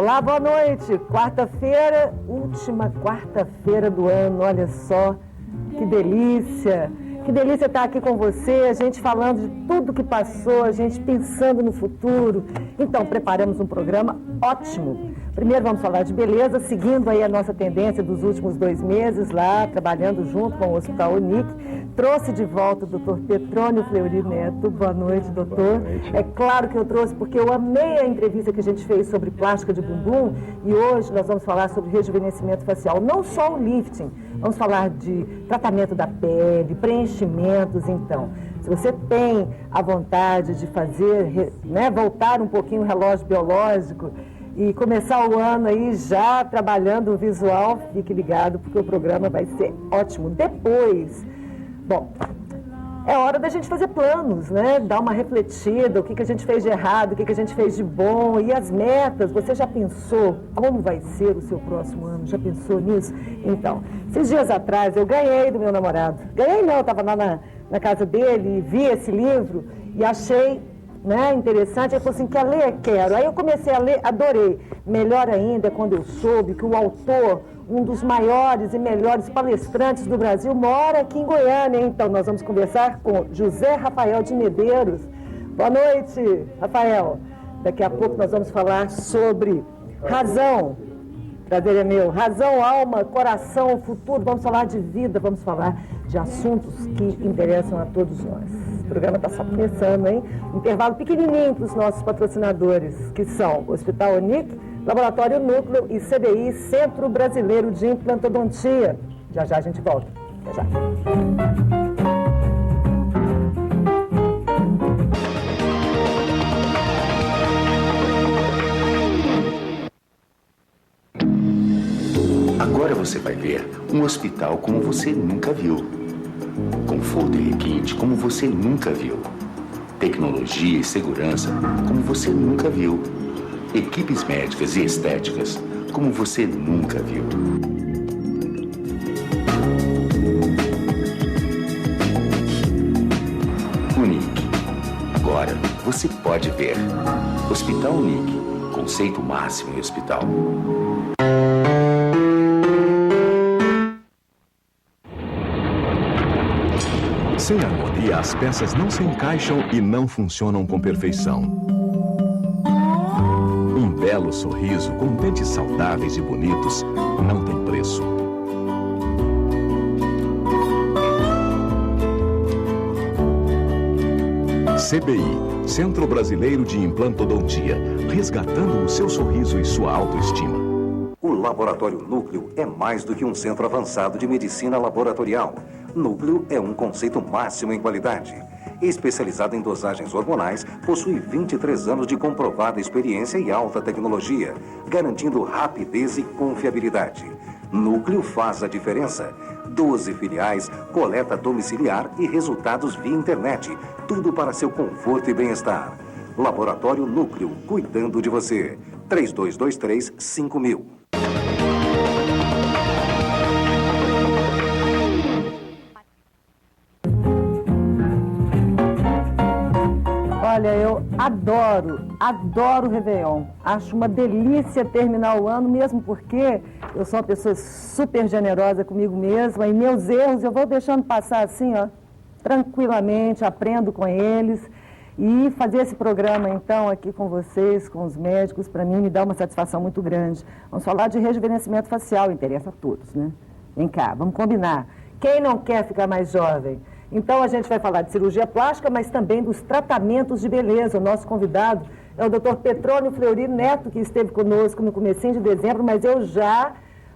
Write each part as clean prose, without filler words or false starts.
Olá, boa noite. Quarta-feira, última quarta-feira do ano, olha só, que delícia. Que delícia estar aqui com você, a gente falando de tudo que passou, a gente pensando no futuro. Então, preparamos um programa ótimo. Primeiro vamos falar de beleza, seguindo aí a nossa tendência dos últimos 2 meses lá, trabalhando junto com o Hospital Unic. Trouxe de volta o Dr. Petrônio Fleury Neto. Boa noite, doutor. Boa noite. É claro que eu trouxe porque eu amei a entrevista que a gente fez sobre plástica de bumbum e hoje nós vamos falar sobre rejuvenescimento facial. Não só o lifting, vamos falar de tratamento da pele, preenchimentos. Então, se você tem a vontade de fazer, voltar um pouquinho o relógio biológico e começar o ano aí já trabalhando o visual, fique ligado porque o programa vai ser ótimo. Depois, bom, é hora da gente fazer planos, né? Dar uma refletida, o que a gente fez de errado, o que a gente fez de bom e as metas. Você já pensou como vai ser o seu próximo ano? Já pensou nisso? Então, esses dias atrás eu ganhei do meu namorado. Ganhei não, eu estava lá na casa dele e vi esse livro e achei interessante. Ele falou assim, quer ler? Quero. Aí eu comecei a ler, adorei. Melhor ainda é quando eu soube que o autor, um dos maiores e melhores palestrantes do Brasil, mora aqui em Goiânia. Então, nós vamos conversar com José Rafael de Medeiros. Boa noite, Rafael. Daqui a pouco nós vamos falar sobre razão. Prazer é meu. Razão, alma, coração, futuro. Vamos falar de vida, vamos falar de assuntos que interessam a todos nós. O programa está só começando, hein? Um intervalo pequenininho para os nossos patrocinadores, que são o Hospital Unic, Laboratório Núcleo e CBI, Centro Brasileiro de Implantodontia. Já já a gente volta. Até já. Agora você vai ver um hospital como você nunca viu. Conforto e requinte como você nunca viu. Tecnologia e segurança como você nunca viu. Equipes médicas e estéticas como você nunca viu. Unic. Agora você pode ver. Hospital Unic. Conceito máximo em hospital. Sem harmonia, as peças não se encaixam e não funcionam com perfeição. Um belo sorriso com dentes saudáveis e bonitos não tem preço. CBI, Centro Brasileiro de Implantodontia, resgatando o seu sorriso e sua autoestima. O Laboratório Núcleo é mais do que um centro avançado de medicina laboratorial. Núcleo é um conceito máximo em qualidade. Especializado em dosagens hormonais, possui 23 anos de comprovada experiência e alta tecnologia, garantindo rapidez e confiabilidade. Núcleo faz a diferença. 12 filiais, coleta domiciliar e resultados via internet. Tudo para seu conforto e bem-estar. Laboratório Núcleo, cuidando de você. 3223-5000. Olha, eu adoro o Réveillon. Acho uma delícia terminar o ano, mesmo porque eu sou uma pessoa super generosa comigo mesma e meus erros eu vou deixando passar assim, ó, tranquilamente, aprendo com eles. E fazer esse programa, então, aqui com vocês, com os médicos, para mim, me dá uma satisfação muito grande. Vamos falar de rejuvenescimento facial, interessa a todos, né? Vem cá, vamos combinar. Quem não quer ficar mais jovem? Então, a gente vai falar de cirurgia plástica, mas também dos tratamentos de beleza. O nosso convidado é o Dr. Petrônio Fleury Neto, que esteve conosco no comecinho de dezembro, mas eu já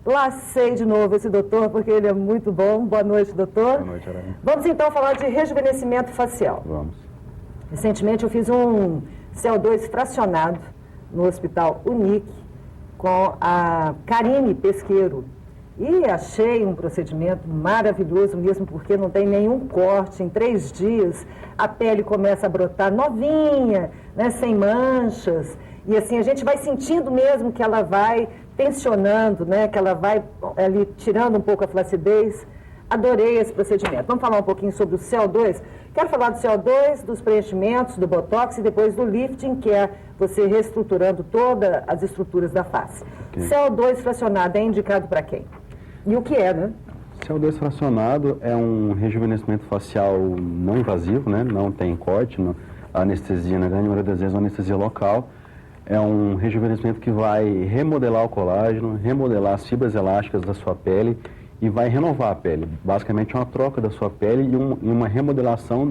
lacei de novo esse doutor, porque ele é muito bom. Boa noite, doutor. Boa noite, Araí. Vamos, então, falar de rejuvenescimento facial. Vamos. Recentemente, eu fiz um CO2 fracionado no Hospital Unic com a Karine Pesqueiro. E achei um procedimento maravilhoso mesmo, porque não tem nenhum corte. Em 3 dias, a pele começa a brotar novinha, né, sem manchas. E assim, a gente vai sentindo mesmo que ela vai tensionando, né, que ela vai ali tirando um pouco a flacidez. Adorei esse procedimento. Vamos falar um pouquinho sobre o CO2? Quero falar do CO2, dos preenchimentos, do Botox e depois do lifting, que é você reestruturando todas as estruturas da face. Okay. CO2 fracionado é indicado para quem? E o que é, né? CO2 fracionado é um rejuvenescimento facial não invasivo, né? Não tem corte, a anestesia, na grande maioria das vezes, é uma anestesia local. É um rejuvenescimento que vai remodelar o colágeno, remodelar as fibras elásticas da sua pele e vai renovar a pele. Basicamente, é uma troca da sua pele e uma remodelação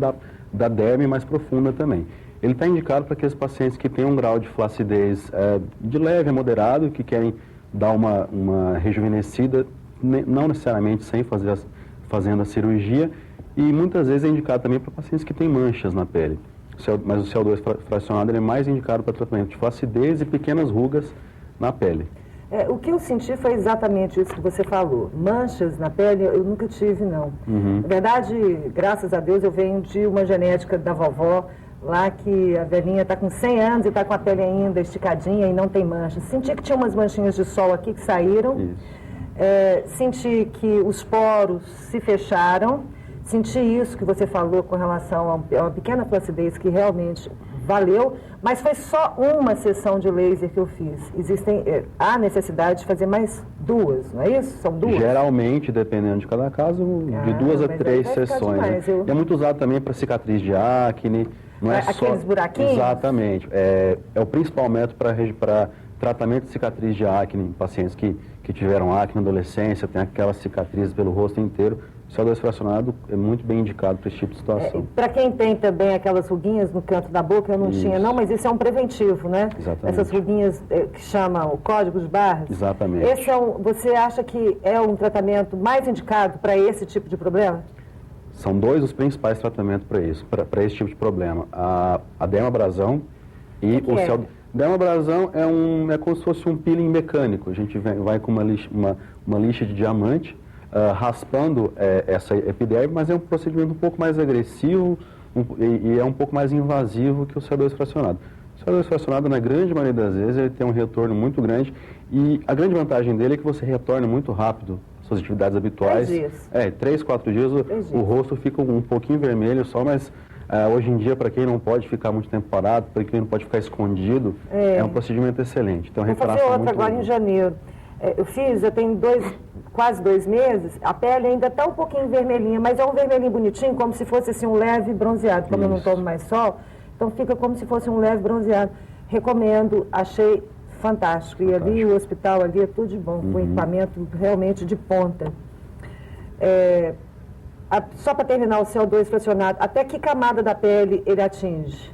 da derme mais profunda também. Ele está indicado para aqueles pacientes que têm um grau de flacidez de leve a moderado, que querem dar uma rejuvenescida, não necessariamente sem fazendo a cirurgia, e muitas vezes é indicado também para pacientes que têm manchas na pele. Mas o CO2 fracionado ele é mais indicado para tratamento de flacidez e pequenas rugas na pele. O que eu senti foi exatamente isso que você falou. Manchas na pele eu nunca tive, não. Na verdade, graças a Deus, eu venho de uma genética da vovó, lá que a velhinha está com 100 anos e está com a pele ainda esticadinha e não tem manchas. Senti que tinha umas manchinhas de sol aqui que saíram. Senti que os poros se fecharam. Senti isso que você falou com relação a uma pequena flacidez que realmente valeu, mas foi só uma sessão de laser que eu fiz. Há necessidade de fazer mais duas, não é isso? São duas? Geralmente, dependendo de cada caso, de 2 a 3 sessões. Demais, É muito usado também para cicatriz de acne. Não é aqueles só... buraquinhos? Exatamente. É o principal método para tratamento de cicatriz de acne em pacientes que tiveram acne na adolescência, tem aquelas cicatrizes pelo rosto inteiro. O CO2 fracionado é muito bem indicado para esse tipo de situação. Para quem tem também aquelas ruguinhas no canto da boca, eu não tinha não, mas esse é um preventivo, né? Exatamente. Essas ruguinhas que chamam o código de barras. Exatamente. Esse você acha que é um tratamento mais indicado para esse tipo de problema? São 2 os principais tratamentos para isso, para esse tipo de problema. A dermabrasão e o CO2. Dermabrasão é como se fosse um peeling mecânico. A gente vai com uma lixa de diamante, raspando essa epiderme, mas é um procedimento um pouco mais agressivo e é um pouco mais invasivo que o CO2 fracionado. O CO2 fracionado, na grande maioria das vezes, ele tem um retorno muito grande e a grande vantagem dele é que você retorna muito rápido às suas atividades habituais. 3 dias. 3, 4 dias, o rosto fica um pouquinho vermelho só, mas hoje em dia, para quem não pode ficar muito tempo parado, para quem não pode ficar escondido, é um procedimento excelente. Então, vou fazer outra agora em janeiro. Eu tenho quase 2 meses, a pele ainda está um pouquinho vermelhinha, mas é um vermelhinho bonitinho, como se fosse assim, um leve bronzeado. Como eu não tomo mais sol, então fica como se fosse um leve bronzeado. Recomendo, achei fantástico. E ali o hospital ali é tudo de bom, com equipamento realmente de ponta. Só para terminar o CO2 fracionado, até que camada da pele ele atinge?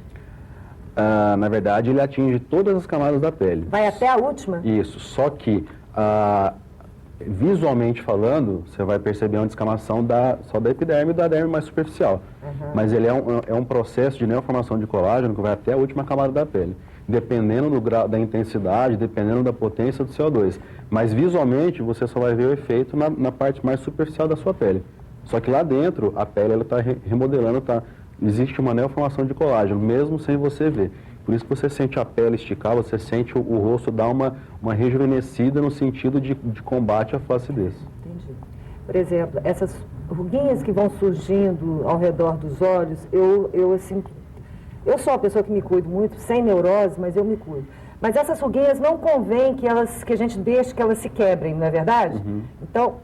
Na verdade, ele atinge todas as camadas da pele. Vai até a última? Isso, só que visualmente falando, você vai perceber uma descamação só da epiderme e da derme mais superficial. Mas ele é um processo de neoformação de colágeno que vai até a última camada da pele, dependendo do grau da intensidade, dependendo da potência do CO2. Mas visualmente, você só vai ver o efeito na parte mais superficial da sua pele. Só que lá dentro, a pele está remodelando, existe uma neoformação de colágeno, mesmo sem você ver. Por isso que você sente a pele esticar, você sente o rosto dar uma rejuvenescida no sentido de combate à flacidez. Entendi. Por exemplo, essas ruguinhas que vão surgindo ao redor dos olhos, eu sou uma pessoa que me cuido muito, sem neurose, mas eu me cuido. Mas essas ruguinhas não convém que a gente deixe que elas se quebrem, não é verdade? Então,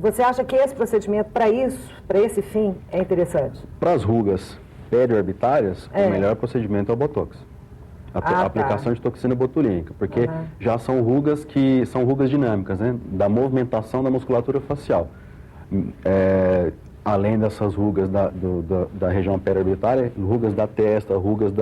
você acha que esse procedimento, para esse fim, é interessante? Para as rugas periorbitárias, o melhor procedimento é o Botox. A aplicação de toxina botulínica, porque já são rugas que são rugas dinâmicas, né? Da movimentação da musculatura facial. Além dessas rugas da região periorbitária, rugas da testa, rugas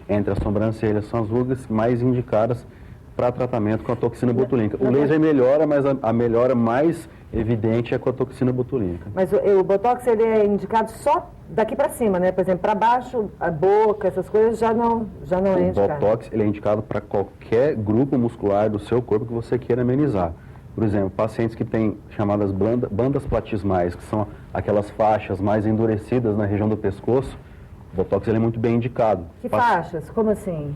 entre as sobrancelhas, são as rugas mais indicadas para tratamento com a toxina botulínica. O laser melhora, mas a melhora mais evidente é com a toxina botulínica. Mas o Botox ele é indicado só daqui para cima, né? Por exemplo, para baixo, a boca, essas coisas já não é indicado. O Botox ele é indicado para qualquer grupo muscular do seu corpo que você queira amenizar. Por exemplo, pacientes que têm chamadas bandas platismais, que são aquelas faixas mais endurecidas na região do pescoço, o Botox ele é muito bem indicado. Que faixas? Como assim?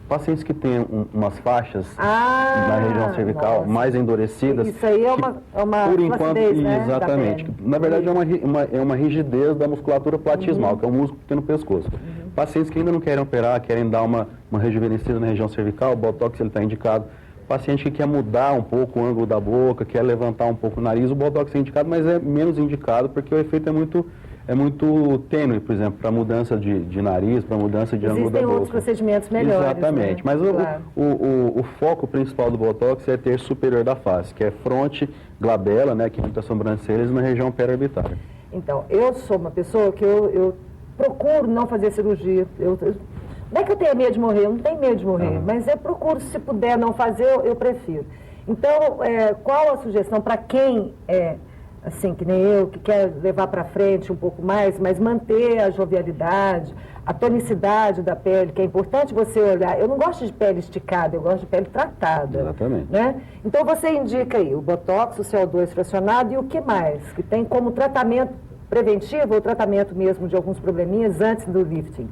Pacientes que têm umas faixas na região cervical mais endurecidas. Isso aí é uma por enquanto, flacidez, né, exatamente. Na verdade, é uma rigidez da musculatura platismal, que é o músculo que tem no pescoço. Pacientes que ainda não querem operar, querem dar uma rejuvenescida na região cervical, o Botox está indicado. Paciente que quer mudar um pouco o ângulo da boca, quer levantar um pouco o nariz, o Botox é indicado, mas é menos indicado porque o efeito é muito tênue, por exemplo, para mudança de nariz, para mudança de ângulo da boca. Existem outros procedimentos melhores. Exatamente, né? mas Claro. o foco principal do Botox é ter superior da face, que é fronte, glabela, né, que fica as sobrancelhas, na região periorbitária. Então, eu sou uma pessoa que eu procuro não fazer cirurgia. Não é que eu tenha medo de morrer, eu não tenho medo de morrer, mas eu procuro, se puder não fazer, eu prefiro. Então, qual a sugestão para quem assim, que nem eu, que quer levar para frente um pouco mais, mas manter a jovialidade, a tonicidade da pele, que é importante você olhar. Eu não gosto de pele esticada, eu gosto de pele tratada. Exatamente. Né? Então, você indica aí o Botox, o CO2 fracionado e o que mais? Que tem como tratamento preventivo ou tratamento mesmo de alguns probleminhas antes do lifting?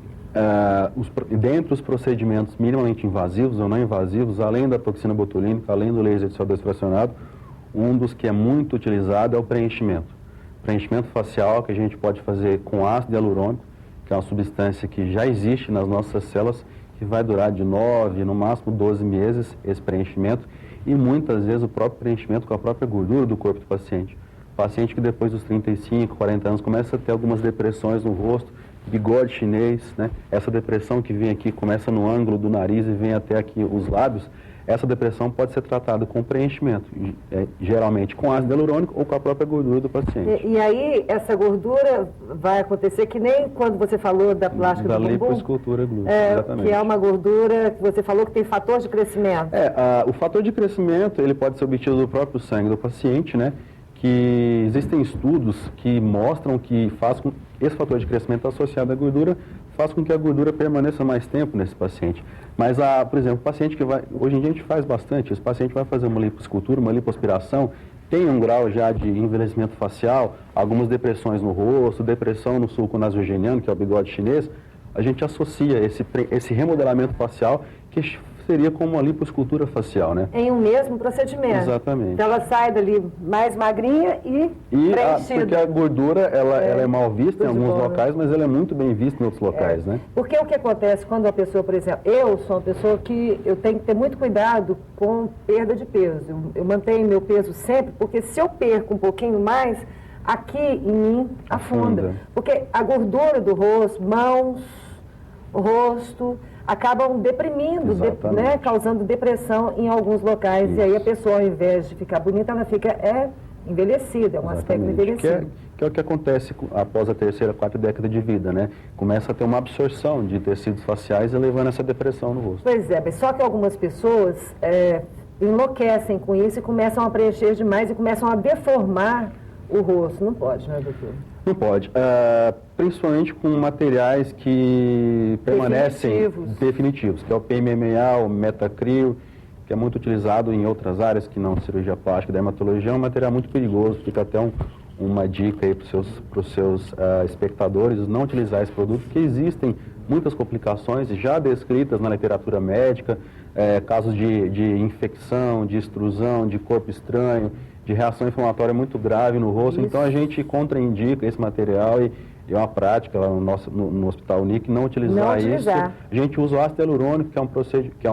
Dentre os procedimentos minimamente invasivos ou não invasivos, além da toxina botulínica, além do laser de CO2 fracionado, um dos que é muito utilizado é o preenchimento. Preenchimento facial que a gente pode fazer com ácido hialurônico, que é uma substância que já existe nas nossas células, que vai durar de 9, no máximo 12 meses, esse preenchimento, e muitas vezes o próprio preenchimento com a própria gordura do corpo do paciente. Paciente que depois dos 35, 40 anos começa a ter algumas depressões no rosto, bigode chinês, né? Essa depressão que vem aqui, começa no ângulo do nariz e vem até aqui os lábios, essa depressão pode ser tratada com preenchimento, geralmente com ácido hialurônico ou com a própria gordura do paciente. E aí, essa gordura vai acontecer que nem quando você falou da plástica do bumbum? Da lipoescultura glútea, exatamente. Que é uma gordura que você falou que tem fator de crescimento. O fator de crescimento, ele pode ser obtido do próprio sangue do paciente, né? Que existem estudos que mostram que esse fator de crescimento associado à gordura faz com que a gordura permaneça mais tempo nesse paciente. Mas, por exemplo, o paciente que hoje em dia a gente faz bastante, esse paciente vai fazer uma lipoescultura, uma lipoaspiração, tem um grau já de envelhecimento facial, algumas depressões no rosto, depressão no sulco nasogeniano, que é o bigode chinês, a gente associa esse remodelamento facial que seria como uma lipoescultura facial, né? Em um mesmo procedimento. Exatamente. Então ela sai dali mais magrinha e preenchida. Porque a gordura, ela é mal vista em alguns locais, mas ela é muito bem vista em outros locais, né? Porque o que acontece quando a pessoa, por exemplo, eu sou uma pessoa que eu tenho que ter muito cuidado com perda de peso. Eu mantenho meu peso sempre, porque se eu perco um pouquinho mais, aqui em mim afunda. Porque a gordura do rosto, mãos, rosto, acabam deprimindo, né, causando depressão em alguns locais. Isso. E aí a pessoa, ao invés de ficar bonita, ela fica envelhecida, é um aspecto envelhecido. Que é o que acontece após a terceira, quarta década de vida, né? Começa a ter uma absorção de tecidos faciais e levando essa depressão no rosto. Pois é, mas só que algumas pessoas enlouquecem com isso e começam a preencher demais e começam a deformar o rosto. Não pode, né, doutor? Não pode. Principalmente com materiais que permanecem definitivos, que é o PMMA, o Metacril, que é muito utilizado em outras áreas que não cirurgia plástica, dermatologia. É um material muito perigoso, fica até uma dica aí para os seus espectadores não utilizar esse produto, porque existem muitas complicações já descritas na literatura médica, casos de infecção, de extrusão, de corpo estranho, de reação inflamatória muito grave no rosto. Isso. Então a gente contraindica esse material e é uma prática lá no Hospital Unic não utilizar isso. A gente usa o ácido hialurônico, que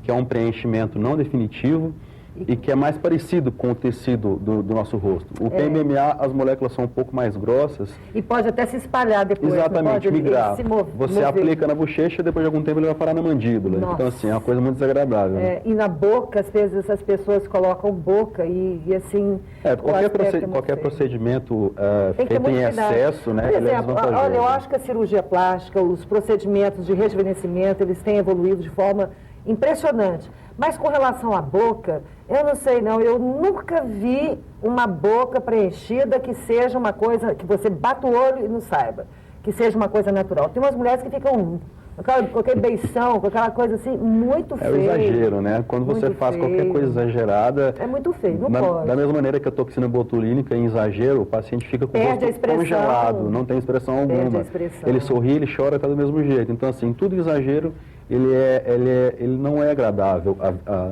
é um preenchimento não definitivo e que é mais parecido com o tecido do nosso rosto. O PMMA, as moléculas são um pouco mais grossas. E pode até se espalhar depois. Exatamente, migrar. Você aplica na bochecha e depois de algum tempo ele vai parar na mandíbula. Nossa. Então, assim, é uma coisa muito desagradável. E na boca, às vezes essas pessoas colocam boca e assim... Qualquer procedimento feito em excesso, né? Por exemplo, olha, eu acho que a cirurgia plástica, os procedimentos de rejuvenescimento, eles têm evoluído de forma impressionante. Mas com relação à boca, eu não sei não, eu nunca vi uma boca preenchida que seja uma coisa, que você bata o olho e não saiba, que seja uma coisa natural. Tem umas mulheres que ficam com aquele beição, com aquela coisa assim, muito feia. É o exagero, né? Quando você faz qualquer coisa exagerada... É muito feio, não pode. Da mesma maneira que a toxina botulínica, em exagero, o paciente fica com o rosto congelado, não tem expressão alguma. Ele sorri, ele chora, tá do mesmo jeito. Então, assim, tudo exagero ele não é agradável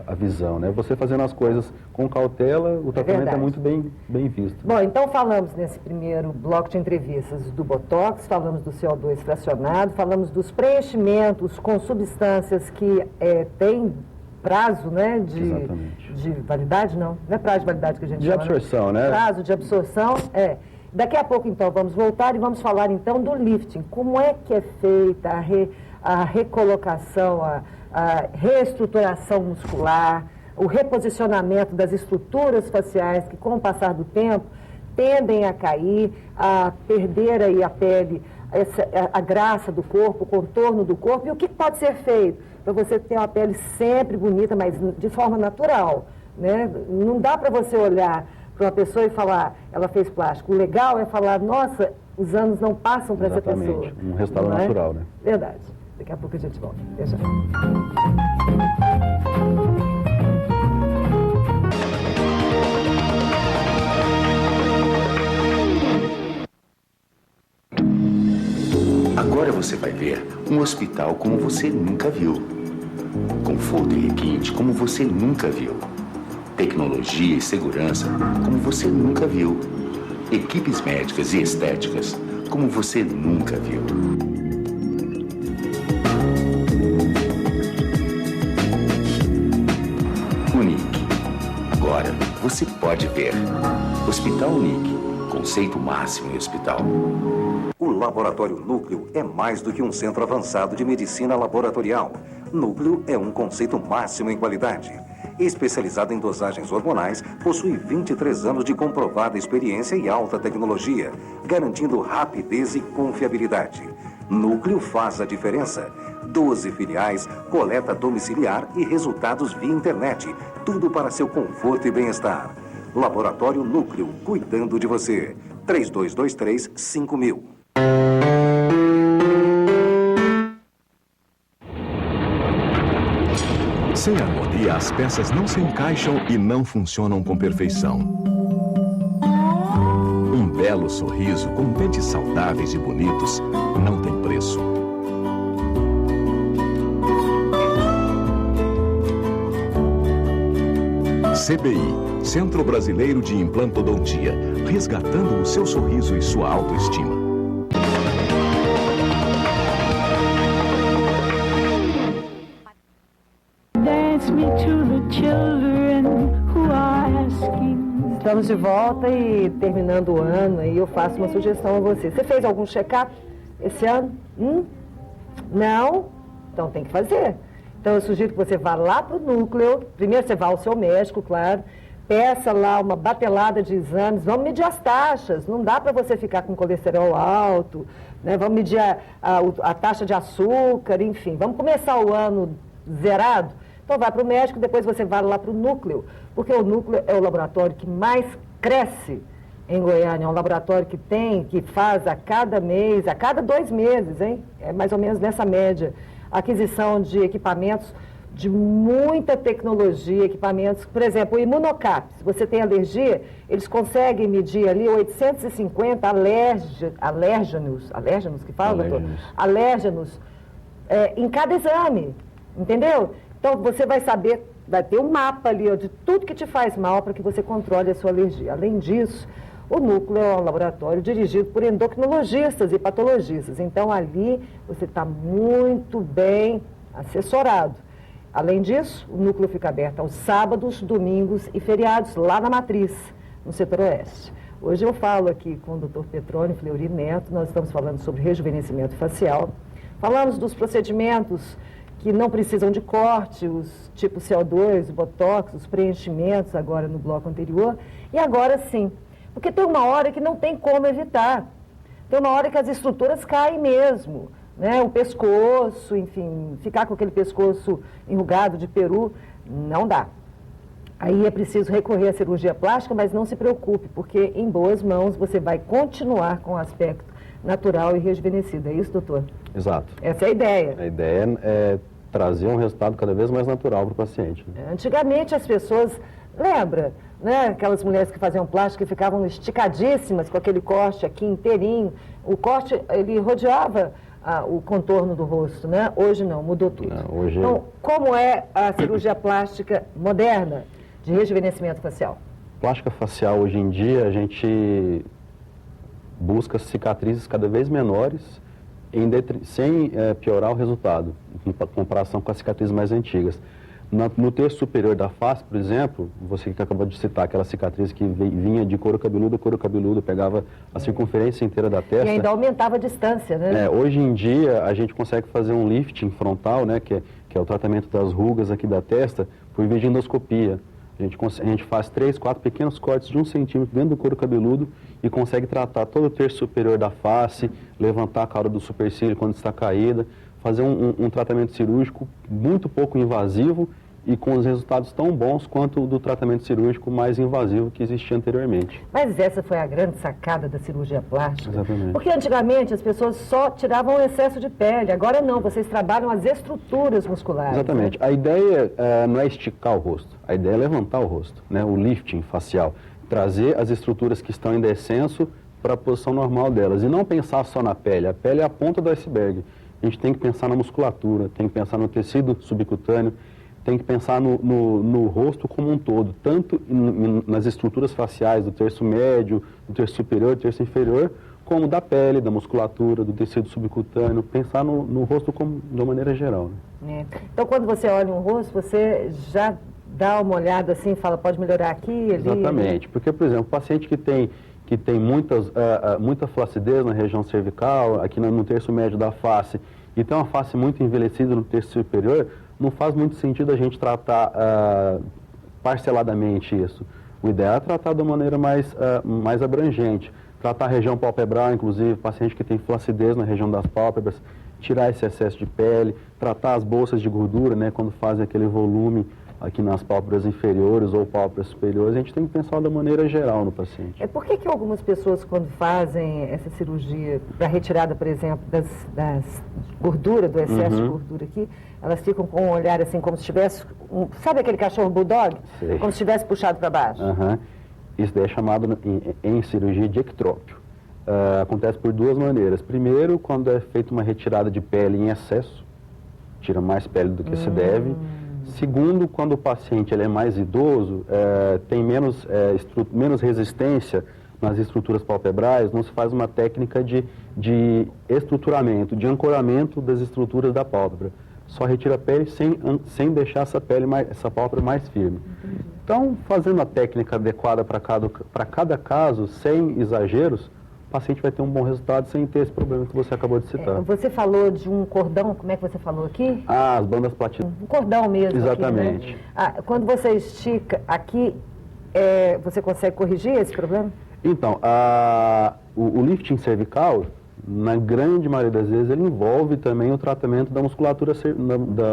à visão, né? Você fazendo as coisas com cautela, o tratamento é muito bem visto. Bom, então falamos nesse primeiro bloco de entrevistas do Botox, falamos do CO2 fracionado, falamos dos preenchimentos com substâncias que têm prazo, né, de validade, não é prazo de validade que a gente chama. De absorção, né? Prazo de absorção, Daqui a pouco, então, vamos voltar e vamos falar, então, do lifting. Como é que é feita a recolocação, a reestruturação muscular, o reposicionamento das estruturas faciais que, com o passar do tempo, tendem a cair, a perder aí a pele, a graça do corpo, o contorno do corpo. E o que pode ser feito para você ter uma pele sempre bonita, mas de forma natural, né? Não dá para você olhar para uma pessoa e falar, ela fez plástico. O legal é falar, nossa, os anos não passam para essa pessoa. Exatamente, um resultado natural, né? Verdade. Daqui a pouco a gente volta. Deixa. Agora você vai ver um hospital como você nunca viu. Conforto e requinte como você nunca viu. Tecnologia e segurança como você nunca viu. Equipes médicas e estéticas como você nunca viu. Unique. Agora você pode ver. Hospital Unique. Conceito máximo em hospital. O Laboratório Núcleo é mais do que um centro avançado de medicina laboratorial. Núcleo é um conceito máximo em qualidade. Especializado em dosagens hormonais, possui 23 anos de comprovada experiência e alta tecnologia, garantindo rapidez e confiabilidade. Núcleo faz a diferença. 12 filiais, coleta domiciliar e resultados via internet. Tudo para seu conforto e bem-estar. Laboratório Núcleo, cuidando de você. 3223-5000. Sem harmonia, as peças não se encaixam e não funcionam com perfeição. Um belo sorriso com dentes saudáveis e bonitos não tem preço. CBI, Centro Brasileiro de Implantodontia, resgatando o seu sorriso e sua autoestima. Estamos de volta e terminando o ano, aí eu faço uma sugestão a você. Você fez algum check-up esse ano? Não? Então tem que fazer. Então eu sugiro que você vá lá para o núcleo, primeiro você vá ao seu médico, claro, peça lá uma batelada de exames, vamos medir as taxas, não dá para você ficar com colesterol alto, né? Vamos medir a taxa de açúcar, enfim, vamos começar o ano zerado? Então vai para o médico, depois você vai lá para o núcleo, porque o núcleo é o laboratório que mais cresce em Goiânia, é um laboratório que faz a cada mês, a cada 2 meses, hein? É mais ou menos nessa média, aquisição de equipamentos de muita tecnologia, equipamentos, por exemplo, o Imunocap, se você tem alergia, eles conseguem medir ali 850 alérgenos que fala, doutor? Alérgenos em cada exame, entendeu? Então, você vai saber, vai ter um mapa ali de tudo que te faz mal para que você controle a sua alergia. Além disso, o núcleo é um laboratório dirigido por endocrinologistas e patologistas. Então, ali você está muito bem assessorado. Além disso, o núcleo fica aberto aos sábados, domingos e feriados, lá na Matriz, no setor oeste. Hoje eu falo aqui com o Dr. Petrônio Fleury Neto, nós estamos falando sobre rejuvenescimento facial. Falamos dos procedimentos que não precisam de corte, os tipo CO2, o Botox, os preenchimentos agora no bloco anterior. E agora sim, porque tem uma hora que não tem como evitar. Tem uma hora que as estruturas caem mesmo, né? O pescoço, enfim, ficar com aquele pescoço enrugado de peru, não dá. Aí é preciso recorrer à cirurgia plástica, mas não se preocupe, porque em boas mãos você vai continuar com o aspecto natural e rejuvenescido. É isso, doutor? Exato. Essa é a ideia. A ideia é trazer um resultado cada vez mais natural para o paciente. Né? Antigamente as pessoas, lembra, né, aquelas mulheres que faziam plástica e ficavam esticadíssimas com aquele corte aqui inteirinho. O corte, ele rodeava o contorno do rosto, né? Hoje não, mudou tudo. Não, hoje... Então, como é a cirurgia plástica moderna de rejuvenescimento facial? Plástica facial, hoje em dia, a gente busca cicatrizes cada vez menores, sem piorar o resultado, em comparação com as cicatrizes mais antigas. No terço superior da face, por exemplo, você que acabou de citar aquela cicatriz que vinha de couro cabeludo, pegava a circunferência inteira da testa. E ainda aumentava a distância, né? Hoje em dia, a gente consegue fazer um lifting frontal, né, que é o tratamento das rugas aqui da testa, por via de endoscopia. A gente faz 3, 4 pequenos cortes de 1 centímetro dentro do couro cabeludo e consegue tratar todo o terço superior da face, levantar a cauda do supercílio quando está caída, fazer um tratamento cirúrgico muito pouco invasivo e com os resultados tão bons quanto o do tratamento cirúrgico mais invasivo que existia anteriormente. Mas essa foi a grande sacada da cirurgia plástica. Exatamente. Porque antigamente as pessoas só tiravam o excesso de pele, agora não, vocês trabalham as estruturas musculares. Exatamente. Né? A ideia não é esticar o rosto, a ideia é levantar o rosto, né? O lifting facial, trazer as estruturas que estão em descenso para a posição normal delas e não pensar só na pele. A pele é a ponta do iceberg. A gente tem que pensar na musculatura, tem que pensar no tecido subcutâneo, tem que pensar no rosto como um todo, tanto nas estruturas faciais do terço médio, do terço superior, do terço inferior, como da pele, da musculatura, do tecido subcutâneo, pensar no rosto como, de uma maneira geral. Né? Então, quando você olha um rosto, você já dá uma olhada assim, fala, pode melhorar aqui, ali? Exatamente, porque, por exemplo, o paciente que tem muita flacidez na região cervical, aqui no terço médio da face, e tem uma face muito envelhecida no terço superior, não faz muito sentido a gente tratar parceladamente isso. O ideal é tratar de uma maneira mais abrangente. Tratar a região palpebral, inclusive, paciente que tem flacidez na região das pálpebras, tirar esse excesso de pele, tratar as bolsas de gordura, né, quando fazem aquele volume aqui nas pálpebras inferiores ou pálpebras superiores, a gente tem que pensar da maneira geral no paciente. Por que algumas pessoas, quando fazem essa cirurgia para retirada, por exemplo, das gorduras, do excesso de gordura aqui, elas ficam com um olhar assim, como se tivesse, sabe aquele cachorro bulldog? Sei. Como se tivesse puxado para baixo. Isso daí é chamado em cirurgia de ectrópio. Acontece por 2 maneiras. Primeiro, quando é feita uma retirada de pele em excesso, tira mais pele do que se deve. Segundo, quando o paciente ele é mais idoso, tem menos resistência nas estruturas palpebrais, não se faz uma técnica de estruturamento, de ancoramento das estruturas da pálpebra. Só retira a pele sem deixar essa pálpebra mais firme. Então, fazendo a técnica adequada para cada caso, sem exageros, o paciente vai ter um bom resultado sem ter esse problema que você acabou de citar. Você falou de um cordão, como é que você falou aqui? As bandas platinas. Um cordão mesmo. Exatamente. Aqui, né? Quando você estica aqui, você consegue corrigir esse problema? Então, o lifting cervical, na grande maioria das vezes, ele envolve também o tratamento da musculatura,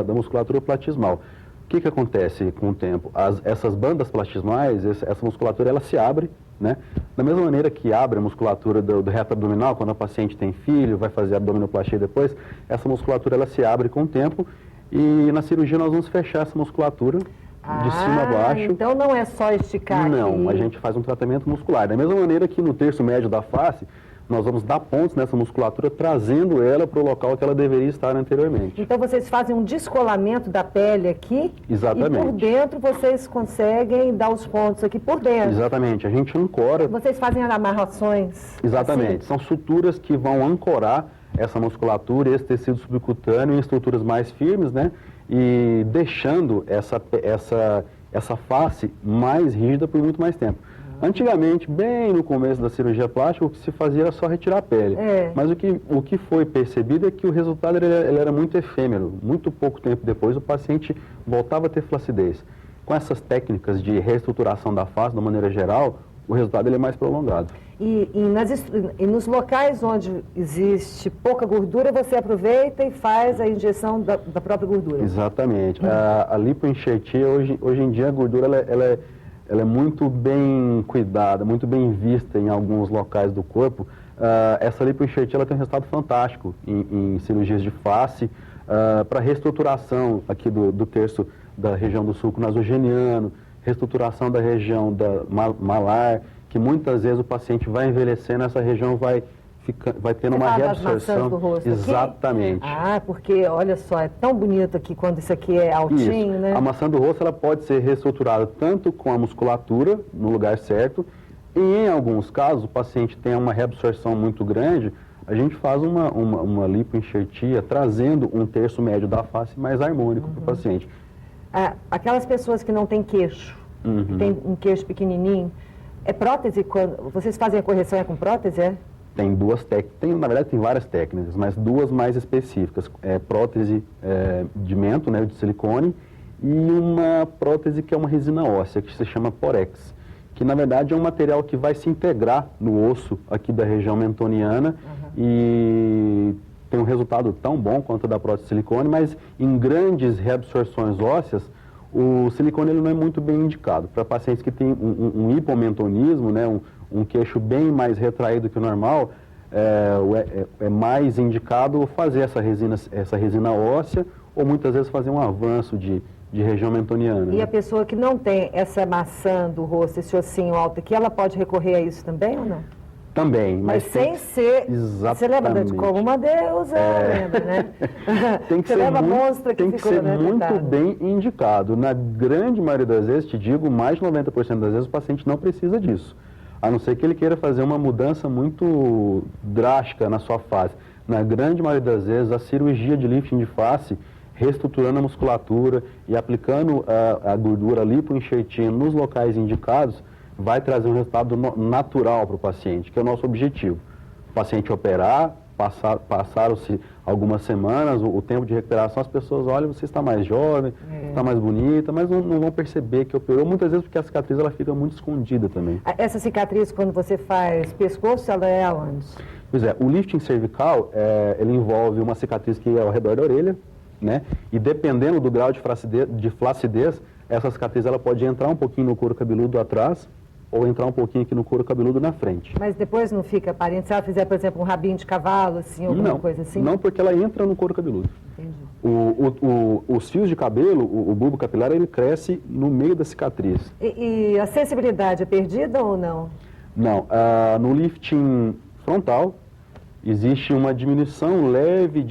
da musculatura platismal. O que acontece com o tempo? Essas bandas platismais, essa musculatura, ela se abre, né? Da mesma maneira que abre a musculatura do reto abdominal, quando a paciente tem filho, vai fazer abdominoplastia depois, essa musculatura ela se abre com o tempo e na cirurgia nós vamos fechar essa musculatura de cima a baixo. Então não é só esticar aqui. Não, a gente faz um tratamento muscular. Da mesma maneira que no terço médio da face, nós vamos dar pontos nessa musculatura, trazendo ela para o local que ela deveria estar anteriormente. Então vocês fazem um descolamento da pele aqui. Exatamente. E por dentro vocês conseguem dar os pontos aqui por dentro. Exatamente. A gente ancora. Vocês fazem amarrações. Exatamente. Assim? São suturas que vão ancorar essa musculatura, esse tecido subcutâneo em estruturas mais firmes, né? E deixando essa face mais rígida por muito mais tempo. Antigamente, bem no começo da cirurgia plástica, o que se fazia era só retirar a pele. Mas o que foi percebido é que o resultado ele era muito efêmero. Muito pouco tempo depois, o paciente voltava a ter flacidez. Com essas técnicas de reestruturação da face, de maneira geral, o resultado ele é mais prolongado. E nos locais onde existe pouca gordura, você aproveita e faz a injeção da própria gordura? Exatamente. A lipoenxertia, hoje em dia, a gordura ela é muito bem cuidada, muito bem vista em alguns locais do corpo. Essa lipoenxertia ela tem um resultado fantástico em cirurgias de face, para reestruturação aqui do terço da região do sulco nasogeniano, reestruturação da região da malar, que muitas vezes o paciente vai envelhecendo, essa região vai vai tendo Você uma fala das maçãs reabsorção. do rosto Exatamente. aqui? Ah, porque olha só, é tão bonito aqui quando isso aqui é altinho, Isso. né? A maçã do rosto ela pode ser reestruturada tanto com a musculatura, no lugar certo, e em alguns casos o paciente tem uma reabsorção muito grande, a gente faz uma lipoenxertia trazendo um terço médio da face mais harmônico para o paciente. Ah, aquelas pessoas que não têm queixo, que tem um queixo pequenininho, é prótese? Vocês fazem a correção com prótese, é? Tem duas técnicas, na verdade tem várias técnicas, mas duas mais específicas. Prótese de mento, né, de silicone, e uma prótese que é uma resina óssea, que se chama Porex, que na verdade é um material que vai se integrar no osso aqui da região mentoniana e tem um resultado tão bom quanto o da prótese de silicone, mas em grandes reabsorções ósseas, o silicone ele não é muito bem indicado. Para pacientes que têm um hipomentonismo, né, um queixo bem mais retraído que o normal, é mais indicado fazer essa resina óssea ou muitas vezes fazer um avanço de região mentoniana. E né? a pessoa que não tem essa maçã do rosto, esse ossinho alto aqui, ela pode recorrer a isso também ou não? Também, Mas sem ser... Exatamente. Você lembra de como uma deusa, lembra, né? Tem que Você ser lembra a muito, monstra que tem que ficou, ser né, muito coitada? bem indicado. Na grande maioria das vezes, te digo, mais de 90% das vezes o paciente não precisa disso. A não ser que ele queira fazer uma mudança muito drástica na sua face. Na grande maioria das vezes, a cirurgia de lifting de face, reestruturando a musculatura e aplicando a gordura lipoenxertina nos locais indicados, vai trazer um resultado natural para o paciente, que é o nosso objetivo. O paciente operar, passaram-se algumas semanas, o tempo de recuperação, as pessoas olham, você está mais jovem, está mais bonita, mas não vão perceber que operou, muitas vezes porque a cicatriz ela fica muito escondida também. Essa cicatriz, quando você faz pescoço, ela é aonde? Pois é, o lifting cervical, ele envolve uma cicatriz que é ao redor da orelha, né? E dependendo do grau de flacidez, essa cicatriz ela pode entrar um pouquinho no couro cabeludo atrás, ou entrar um pouquinho aqui no couro cabeludo na frente. Mas depois não fica aparente? Se ela fizer, por exemplo, um rabinho de cavalo, assim, alguma coisa assim? Não, porque ela entra no couro cabeludo. Entendi. Os fios de cabelo, o bulbo capilar, ele cresce no meio da cicatriz. E a sensibilidade é perdida ou não? Não. No lifting frontal, existe uma diminuição leve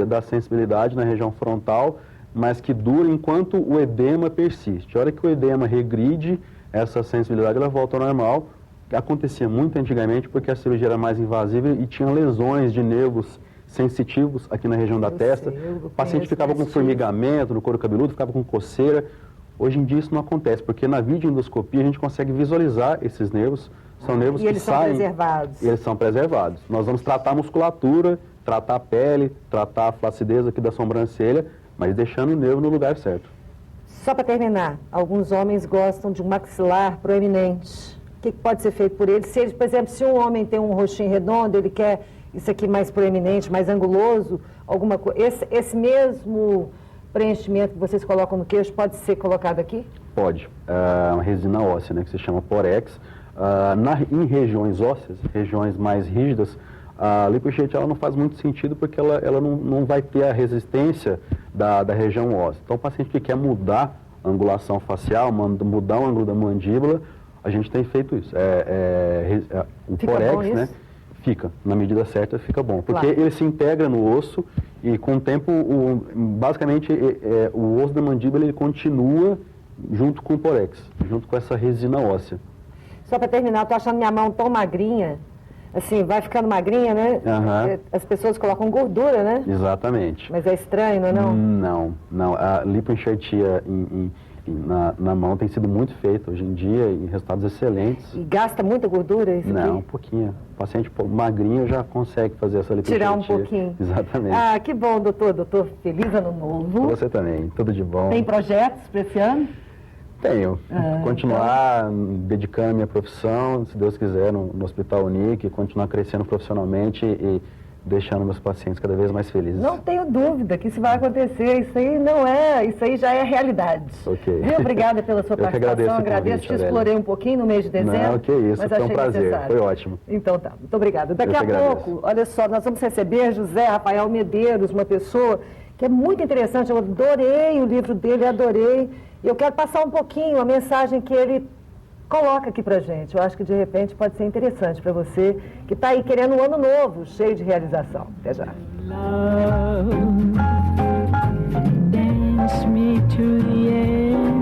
da sensibilidade na região frontal, mas que dura enquanto o edema persiste. A hora que o edema regride, essa sensibilidade ela volta ao normal. Acontecia muito antigamente porque a cirurgia era mais invasiva e tinha lesões de nervos sensitivos aqui na região da testa. O paciente ficava com formigamento no couro cabeludo, ficava com coceira. Hoje em dia isso não acontece, porque na videoendoscopia a gente consegue visualizar esses nervos. São nervos que saem... preservados. E eles são preservados. Nós vamos tratar a musculatura, tratar a pele, tratar a flacidez aqui da sobrancelha, mas deixando o nervo no lugar certo. Só para terminar, alguns homens gostam de um maxilar proeminente. O que pode ser feito por eles? Se eles, por exemplo, se um homem tem um rostinho redondo, ele quer isso aqui mais proeminente, mais anguloso, alguma coisa. Esse mesmo preenchimento que vocês colocam no queixo pode ser colocado aqui? Pode. É uma resina óssea, né, que se chama Porex. Em regiões ósseas, regiões mais rígidas, a lipoenxertia ela não faz muito sentido porque ela não vai ter a resistência da região óssea. Então, o paciente que quer mudar a angulação facial, mudar o ângulo da mandíbula, a gente tem feito isso. O Fica Porex, bom isso? né? Fica, na medida certa fica bom. Porque Claro. ele se integra no osso e com o tempo, basicamente, o osso da mandíbula ele continua junto com o Porex, junto com essa resina óssea. Só para terminar, eu tô achando minha mão tão magrinha, assim, vai ficando magrinha, né? Aham. As pessoas colocam gordura, né? Exatamente. Mas é estranho, não é não? Não. A lipoenxertia na mão tem sido muito feita hoje em dia, em resultados excelentes. E gasta muita gordura isso Não, um aqui? pouquinho. O paciente magrinho já consegue fazer essa lipoenxertia. Tirar um pouquinho. Exatamente. Ah, que bom, doutor. Doutor, feliz ano novo. Você também, tudo de bom. Tem projetos para esse ano? Tenho. Continuar dedicando a minha profissão, se Deus quiser, no Hospital Unic, continuar crescendo profissionalmente e deixando meus pacientes cada vez mais felizes. Não tenho dúvida que isso vai acontecer. Isso aí já é realidade. Ok. Viu? Obrigada pela sua Eu que participação. agradeço o convite, Te Aurélia. explorei um pouquinho no mês de dezembro. Não, que isso, mas foi um achei prazer, necessário. foi ótimo. Então tá, muito obrigada. Daqui Eu a que agradeço. pouco, olha só, nós vamos receber José Rafael Medeiros, uma pessoa que é muito interessante. Eu adorei o livro dele, adorei. Eu quero passar um pouquinho a mensagem que ele Coloca aqui pra gente. Eu acho que de repente pode ser interessante para você que está aí querendo um ano novo, cheio de realização. Até já. Love, dance me to the end.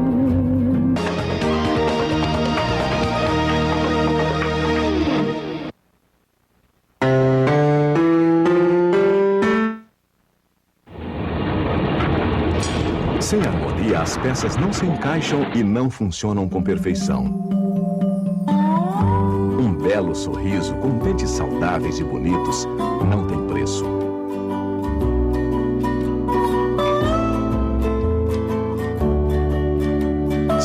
Sem harmonia, as peças não se encaixam e não funcionam com perfeição. Um belo sorriso com dentes saudáveis e bonitos não tem preço.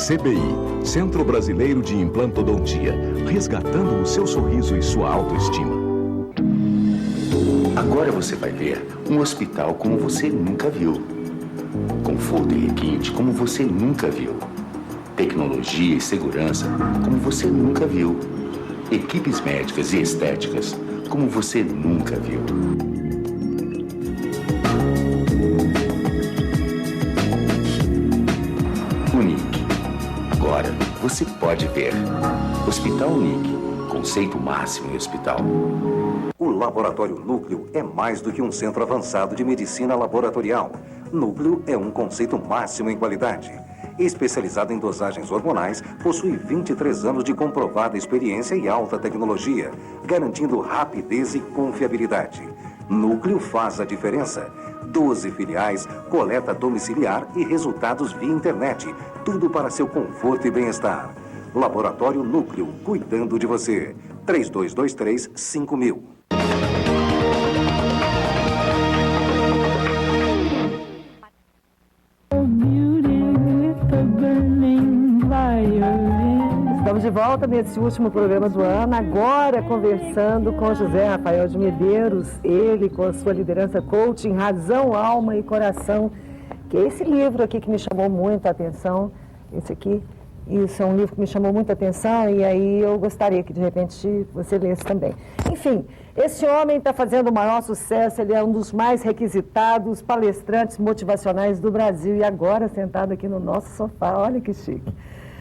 CBI, Centro Brasileiro de Implantodontia, resgatando o seu sorriso e sua autoestima. Agora você vai ver um hospital como você nunca viu. Conforto e requinte como você nunca viu. Tecnologia e segurança como você nunca viu. Equipes médicas e estéticas como você nunca viu. Unique. Agora você pode ver. Hospital Unique. Conceito máximo em hospital. O Laboratório Núcleo é mais do que um centro avançado de medicina laboratorial. Núcleo é um conceito máximo em qualidade. Especializado em dosagens hormonais, possui 23 anos de comprovada experiência e alta tecnologia, garantindo rapidez e confiabilidade. Núcleo faz a diferença. 12 filiais, coleta domiciliar e resultados via internet. Tudo para seu conforto e bem-estar. Laboratório Núcleo, cuidando de você. 3223-5000. Estamos de volta nesse último programa do ano, agora conversando com José Rafael de Medeiros, ele com a sua liderança coaching, Razão, Alma e Coração, que é esse livro aqui que me chamou muito a atenção, esse aqui, isso é um livro que me chamou muita atenção e aí eu gostaria que de repente você lesse também. Enfim, esse homem está fazendo o maior sucesso, ele é um dos mais requisitados palestrantes motivacionais do Brasil e agora sentado aqui no nosso sofá, olha que chique.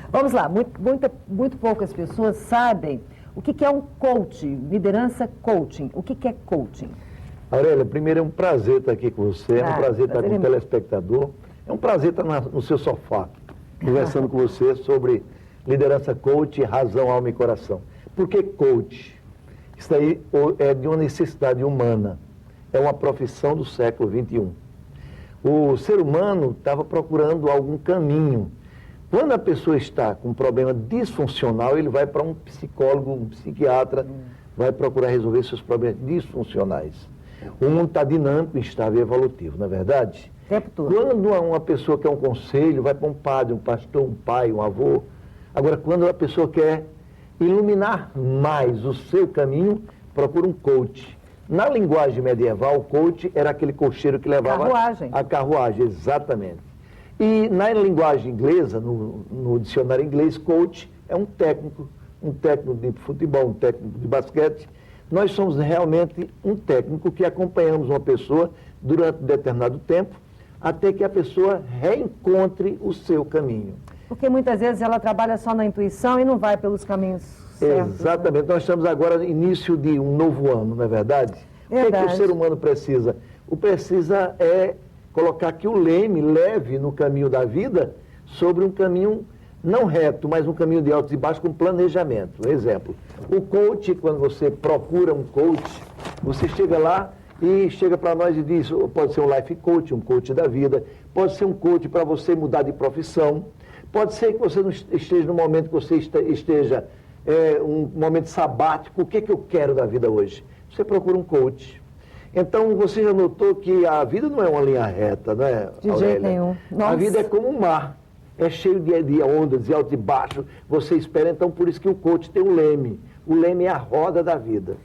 Vamos lá, muito poucas pessoas sabem o que é um coach, liderança coaching. O que é coaching? Aurélia, primeiro é um prazer estar aqui com você, é um prazer estar com o telespectador, é um prazer estar no seu sofá, conversando com você sobre liderança coach, razão, alma e coração. Por que coach? Isso aí é de uma necessidade humana, é uma profissão do século XXI. O ser humano estava procurando algum caminho. Quando a pessoa está com um problema disfuncional, ele vai para um psicólogo, um psiquiatra, vai procurar resolver seus problemas disfuncionais. O mundo está dinâmico, instável e evolutivo, não é verdade? Tempo todo. Quando uma pessoa quer um conselho, vai para um padre, um pastor, um pai, um avô. Agora, quando a pessoa quer iluminar mais o seu caminho, procura um coach. Na linguagem medieval, o coach era aquele cocheiro que levava a carruagem, exatamente. E na linguagem inglesa, no dicionário inglês, coach é um técnico de futebol, um técnico de basquete. Nós somos realmente um técnico que acompanhamos uma pessoa durante um determinado tempo, até que a pessoa reencontre o seu caminho. Porque muitas vezes ela trabalha só na intuição e não vai pelos caminhos certos. Exatamente. Né? Nós estamos agora no início de um novo ano, não é verdade? Verdade. O que o ser humano precisa? O precisa é colocar que o leme leve no caminho da vida sobre um caminho não reto, mas um caminho de altos e baixos com planejamento. Exemplo, o coach, quando você procura um coach, você chega lá e chega para nós e diz, pode ser um life coach, um coach da vida, pode ser um coach para você mudar de profissão, pode ser que você não esteja no momento que você esteja um momento sabático, o que eu quero da vida hoje? Você procura um coach. Então, você já notou que a vida não é uma linha reta, não é, de Aurélia? jeito nenhum. Nossa. A vida é como um mar, é cheio de ondas, de alto e baixo, você espera, então, por isso que o coach tem um leme. O leme é a roda da vida.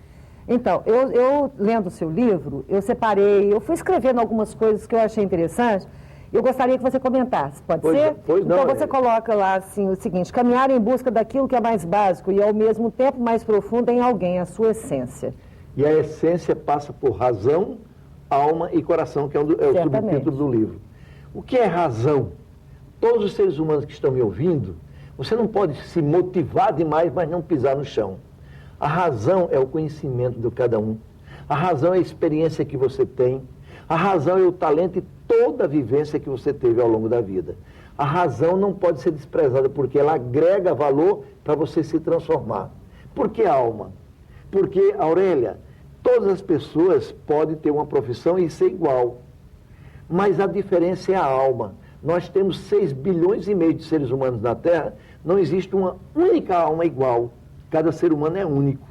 Então, eu lendo o seu livro, eu separei, eu fui escrevendo algumas coisas que eu achei interessantes, eu gostaria que você comentasse, pode ser? Pois não. Então, você coloca lá, assim, o seguinte, caminhar em busca daquilo que é mais básico e, ao mesmo tempo, mais profundo em alguém, a sua essência. E a essência passa por razão, alma e coração, que é o subtítulo do livro. O que é razão? Todos os seres humanos que estão me ouvindo, Você não pode se motivar demais, mas não pisar no chão. A razão é o conhecimento de cada um. A razão é a experiência que você tem. A razão é o talento e toda a vivência que você teve ao longo da vida. A razão não pode ser desprezada porque ela agrega valor para você se transformar. Por que alma? Porque, Aurélia, todas as pessoas podem ter uma profissão e ser igual. Mas a diferença é a alma. Nós temos 6 bilhões e meio de seres humanos na Terra, não existe uma única alma igual. Cada ser humano é único,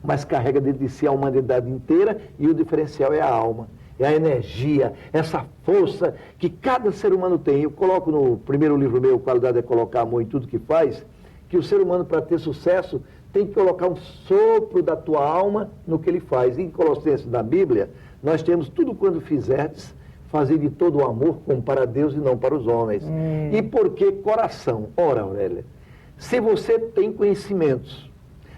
mas carrega dentro de si a humanidade inteira e o diferencial é a alma, é a energia, essa força que cada ser humano tem. Eu coloco no primeiro livro meu, Qualidade é Colocar Amor em Tudo que Faz, que o ser humano, para ter sucesso, tem que colocar um sopro da tua alma no que ele faz. Em Colossenses, na Bíblia, nós temos tudo quando fizerdes, fazer de todo o amor como para Deus e não para os homens. E por que coração? Ora, Aurélia, se você tem conhecimentos,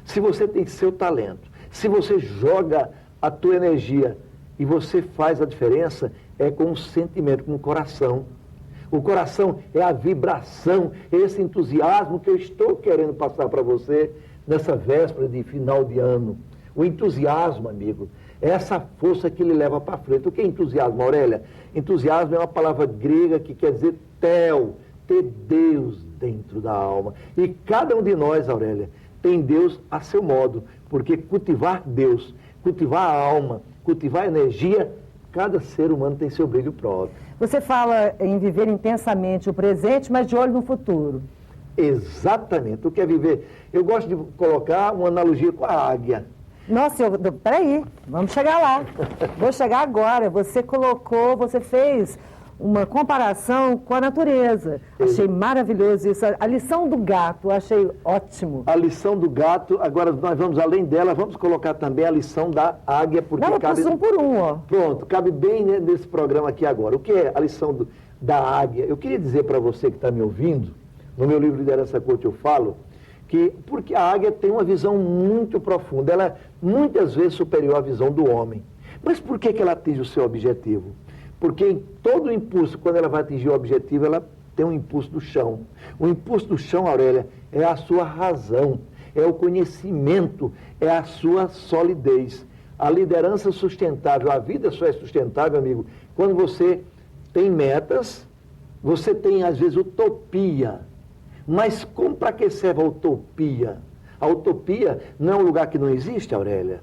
se você tem seu talento, se você joga a tua energia e você faz a diferença, é com o sentimento, com o coração. O coração é a vibração, é esse entusiasmo que eu estou querendo passar para você nessa véspera de final de ano. O entusiasmo, amigo, é essa força que lhe leva para frente. O que é entusiasmo, Aurélia? Entusiasmo é uma palavra grega que quer dizer tel, ter Deus dentro da alma. E cada um de nós, Aurélia, tem Deus a seu modo, porque cultivar Deus, cultivar a alma, cultivar a energia, cada ser humano tem seu brilho próprio. Você fala em viver intensamente o presente, mas de olho no futuro. Exatamente. O que é viver? Eu gosto de colocar uma analogia com a águia. Nossa, peraí, vamos chegar lá. Vou chegar agora. Você fez uma comparação com a natureza. Achei maravilhoso isso. A lição do gato, achei ótimo. A lição do gato, agora nós vamos além dela, vamos colocar também a lição da águia, porque não, cabe... um por um, ó. Pronto, cabe bem nesse programa aqui agora. O que é a lição da águia? Eu queria dizer para você que está me ouvindo, no meu livro Liderança Coach eu falo, porque a águia tem uma visão muito profunda, ela é muitas vezes superior à visão do homem. Mas por que ela atinge o seu objetivo? Porque em todo impulso, quando ela vai atingir o objetivo, ela tem um impulso do chão. O impulso do chão, Aurélia, é a sua razão, é o conhecimento, é a sua solidez. A liderança sustentável, a vida só é sustentável, amigo, quando você tem metas, você tem às vezes utopia. Mas para que serve a utopia? A utopia não é um lugar que não existe, Aurélia?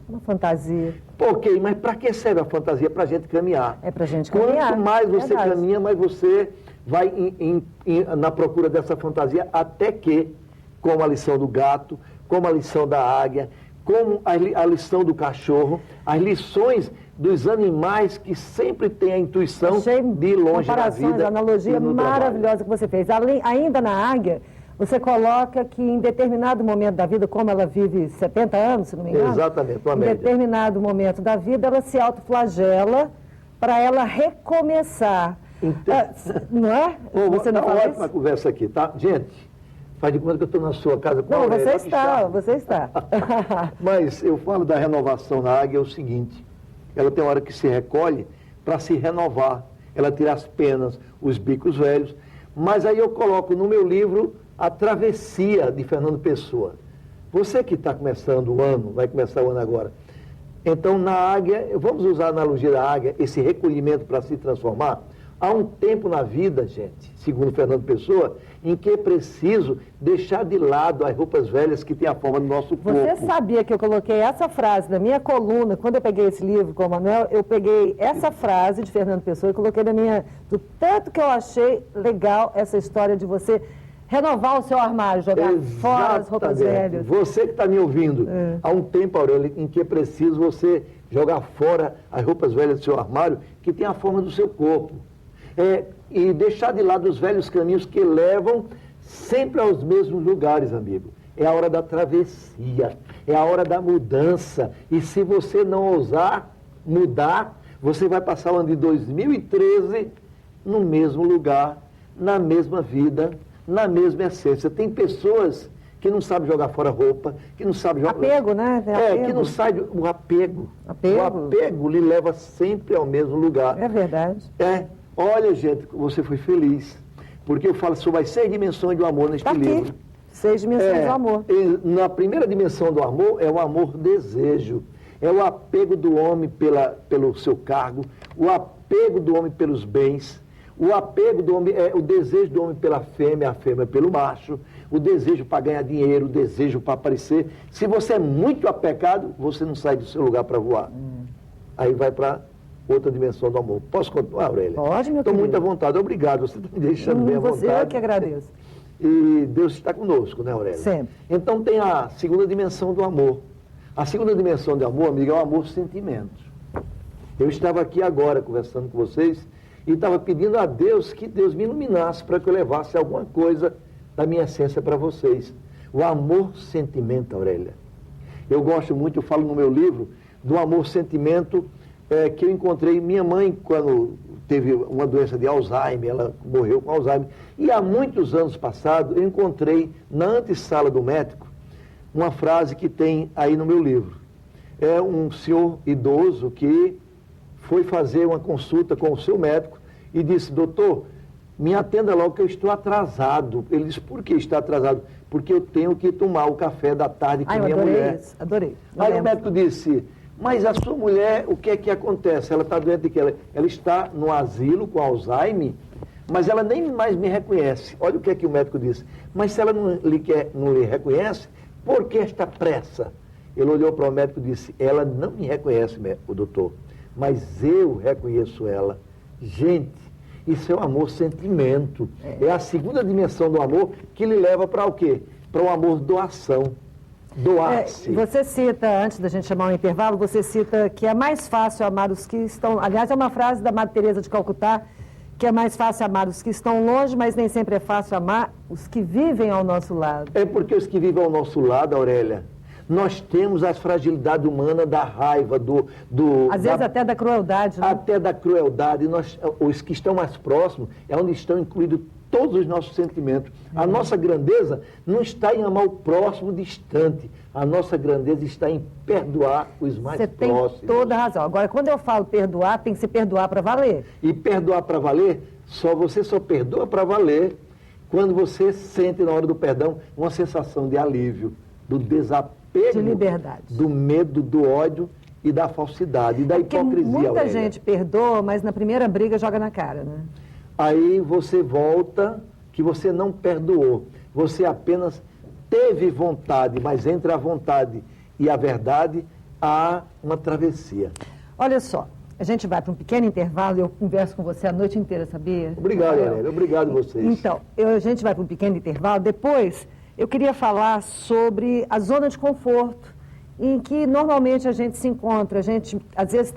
Uma fantasia. Ok, mas para que serve a fantasia? Para a gente caminhar. É para a gente caminhar. Quanto mais você caminha, mais você vai na procura dessa fantasia, até que, como a lição do gato, como a lição da águia, como a lição do cachorro, as lições dos animais que sempre têm a intuição de ir longe na vida. A analogia maravilhosa que você fez. Ainda na águia, você coloca que em determinado momento da vida, como ela vive 70 anos, se não me engano. Exatamente, uma em média. determinado momento da vida, ela se autoflagela para ela recomeçar. Não é? Você não fala ótima conversa aqui, tá? Gente, faz de conta que eu estou na sua casa com a Aurélia. Você está. Mas eu falo da renovação na águia, é o seguinte, ela tem hora que se recolhe para se renovar, ela tira as penas, os bicos velhos, mas aí eu coloco no meu livro A Travessia, de Fernando Pessoa. Você que está começando o ano, vai começar o ano agora, então na águia, vamos usar a analogia da águia, esse recolhimento para se transformar. Há um tempo na vida, gente, segundo Fernando Pessoa, em que é preciso deixar de lado as roupas velhas que têm a forma do nosso corpo. Você sabia que eu coloquei essa frase na minha coluna, quando eu peguei esse livro com o Manuel, eu peguei essa frase de Fernando Pessoa e coloquei do tanto que eu achei legal essa história de você renovar o seu armário, jogar fora as roupas velhas. Você que está me ouvindo, há um tempo, Aurélia, em que é preciso você jogar fora as roupas velhas do seu armário que tem a forma do seu corpo. E deixar de lado os velhos caminhos que levam sempre aos mesmos lugares, amigo. É a hora da travessia, é a hora da mudança. E se você não ousar mudar, você vai passar o ano de 2013 no mesmo lugar, na mesma vida, na mesma essência. Tem pessoas que não sabem jogar fora roupa, que não sabem jogar... Apego, né? Que não sabe o apego. O apego lhe leva sempre ao mesmo lugar. É verdade. Olha, gente, você foi feliz. porque eu falo sobre as 6 dimensões do amor neste Tá aqui. livro. 6 dimensões do amor. Na primeira dimensão do amor é o amor-desejo. É o apego do homem pelo seu cargo, o apego do homem pelos bens, o apego do homem, o desejo do homem pela fêmea, a fêmea pelo macho, o desejo para ganhar dinheiro, o desejo para aparecer. Se você é muito apegado, você não sai do seu lugar para voar. Aí vai para outra dimensão do amor. Posso continuar, Aurélia? Pode, meu Estou querido. muito à vontade. Obrigado, você está me deixando bem à vontade. Você é que agradeço. E Deus está conosco, né, Aurélia? Sempre. Então tem a segunda dimensão do amor. A segunda dimensão do amor, amiga, é o amor-sentimento. Eu estava aqui agora conversando com vocês e estava pedindo a Deus que Deus me iluminasse para que eu levasse alguma coisa da minha essência para vocês. O amor-sentimento, Aurélia. Eu gosto muito, eu falo no meu livro, do amor-sentimento que eu encontrei. Minha mãe, quando teve uma doença de Alzheimer, ela morreu com Alzheimer. E há muitos anos passados, eu encontrei na antessala do médico uma frase que tem aí no meu livro. É um senhor idoso que foi fazer uma consulta com o seu médico e disse: doutor, me atenda logo que eu estou atrasado. Ele disse: por que está atrasado? Porque eu tenho que tomar o café da tarde com minha mulher. Isso, adorei. Aí o médico disse: mas a sua mulher, o que é que acontece? Ela está doente de quê? Ela está no asilo com Alzheimer, mas ela nem mais me reconhece. Olha o que é que o médico disse: mas se ela não lhe reconhece, por que esta pressa? Ele olhou para o médico e disse: ela não me reconhece, o doutor, mas eu reconheço ela. Gente, isso é o amor-sentimento. É a segunda dimensão do amor que lhe leva para o quê? Para o amor-doação. Doar-se. Você cita, antes da gente chamar um intervalo, você cita que é mais fácil amar os que estão... Aliás, é uma frase da Madre Teresa de Calcutá, que é mais fácil amar os que estão longe, mas nem sempre é fácil amar os que vivem ao nosso lado. É porque os que vivem ao nosso lado, Aurélia, nós temos a fragilidade humana da raiva, Às vezes até da crueldade. Né? Até da crueldade. Os que estão mais próximos é onde estão incluídos todos os nossos sentimentos. A nossa grandeza não está em amar o próximo distante. A nossa grandeza está em perdoar os mais próximos. Você tem toda a razão. Agora, quando eu falo perdoar, tem que se perdoar para valer. E perdoar para valer, você só perdoa para valer quando você sente na hora do perdão uma sensação de alívio, do desapego, de liberdade, do medo, do ódio e da falsidade, e da hipocrisia. Muita Aurélia. gente perdoa, mas na primeira briga joga na cara, né? Aí você volta que você não perdoou. Você apenas teve vontade, mas entre a vontade e a verdade há uma travessia. Olha só, a gente vai para um pequeno intervalo e eu converso com você a noite inteira, sabia? Obrigado, Aurélia. Obrigado a vocês. Então, a gente vai para um pequeno intervalo. Depois, eu queria falar sobre a zona de conforto, em que normalmente a gente se encontra. A gente, às vezes,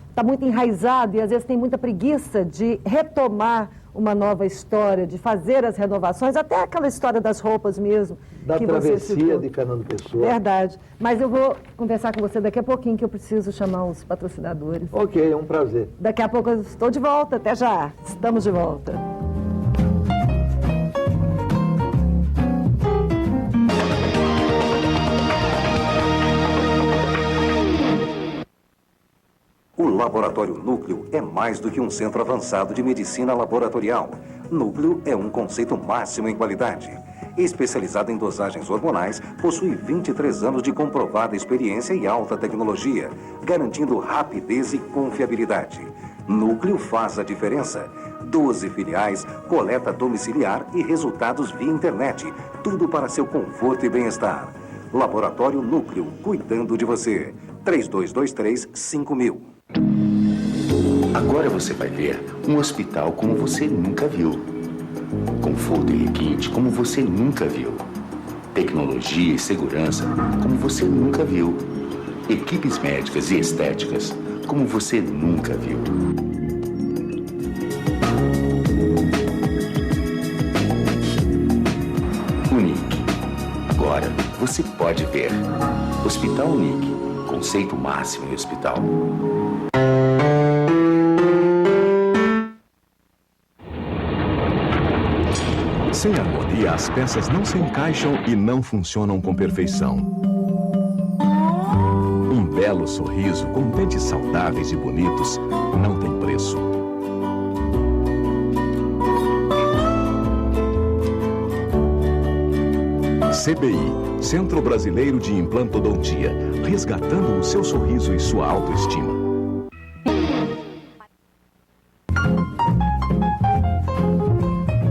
está muito enraizado e às vezes tem muita preguiça de retomar uma nova história, de fazer as renovações, até aquela história das roupas mesmo. Da que você travessia citou. de Fernando Pessoa. Verdade. Mas eu vou conversar com você daqui a pouquinho, que eu preciso chamar os patrocinadores. Ok, é um prazer. Daqui a pouco eu estou de volta. Até já. Estamos de volta. O Laboratório Núcleo é mais do que um centro avançado de medicina laboratorial. Núcleo é um conceito máximo em qualidade. Especializado em dosagens hormonais, possui 23 anos de comprovada experiência e alta tecnologia, garantindo rapidez e confiabilidade. Núcleo faz a diferença. 12 filiais, coleta domiciliar e resultados via internet. Tudo para seu conforto e bem-estar. Laboratório Núcleo, cuidando de você. 3223-5000. Agora você vai ver um hospital como você nunca viu. Conforto e requinte como você nunca viu. Tecnologia e segurança como você nunca viu. Equipes médicas e estéticas como você nunca viu. Unique. Agora você pode ver. Hospital Unique. Conceito máximo em hospital. Sem harmonia, as peças não se encaixam e não funcionam com perfeição. Um belo sorriso com dentes saudáveis e bonitos não tem preço. CBI, Centro Brasileiro de Implantodontia, resgatando o seu sorriso e sua autoestima.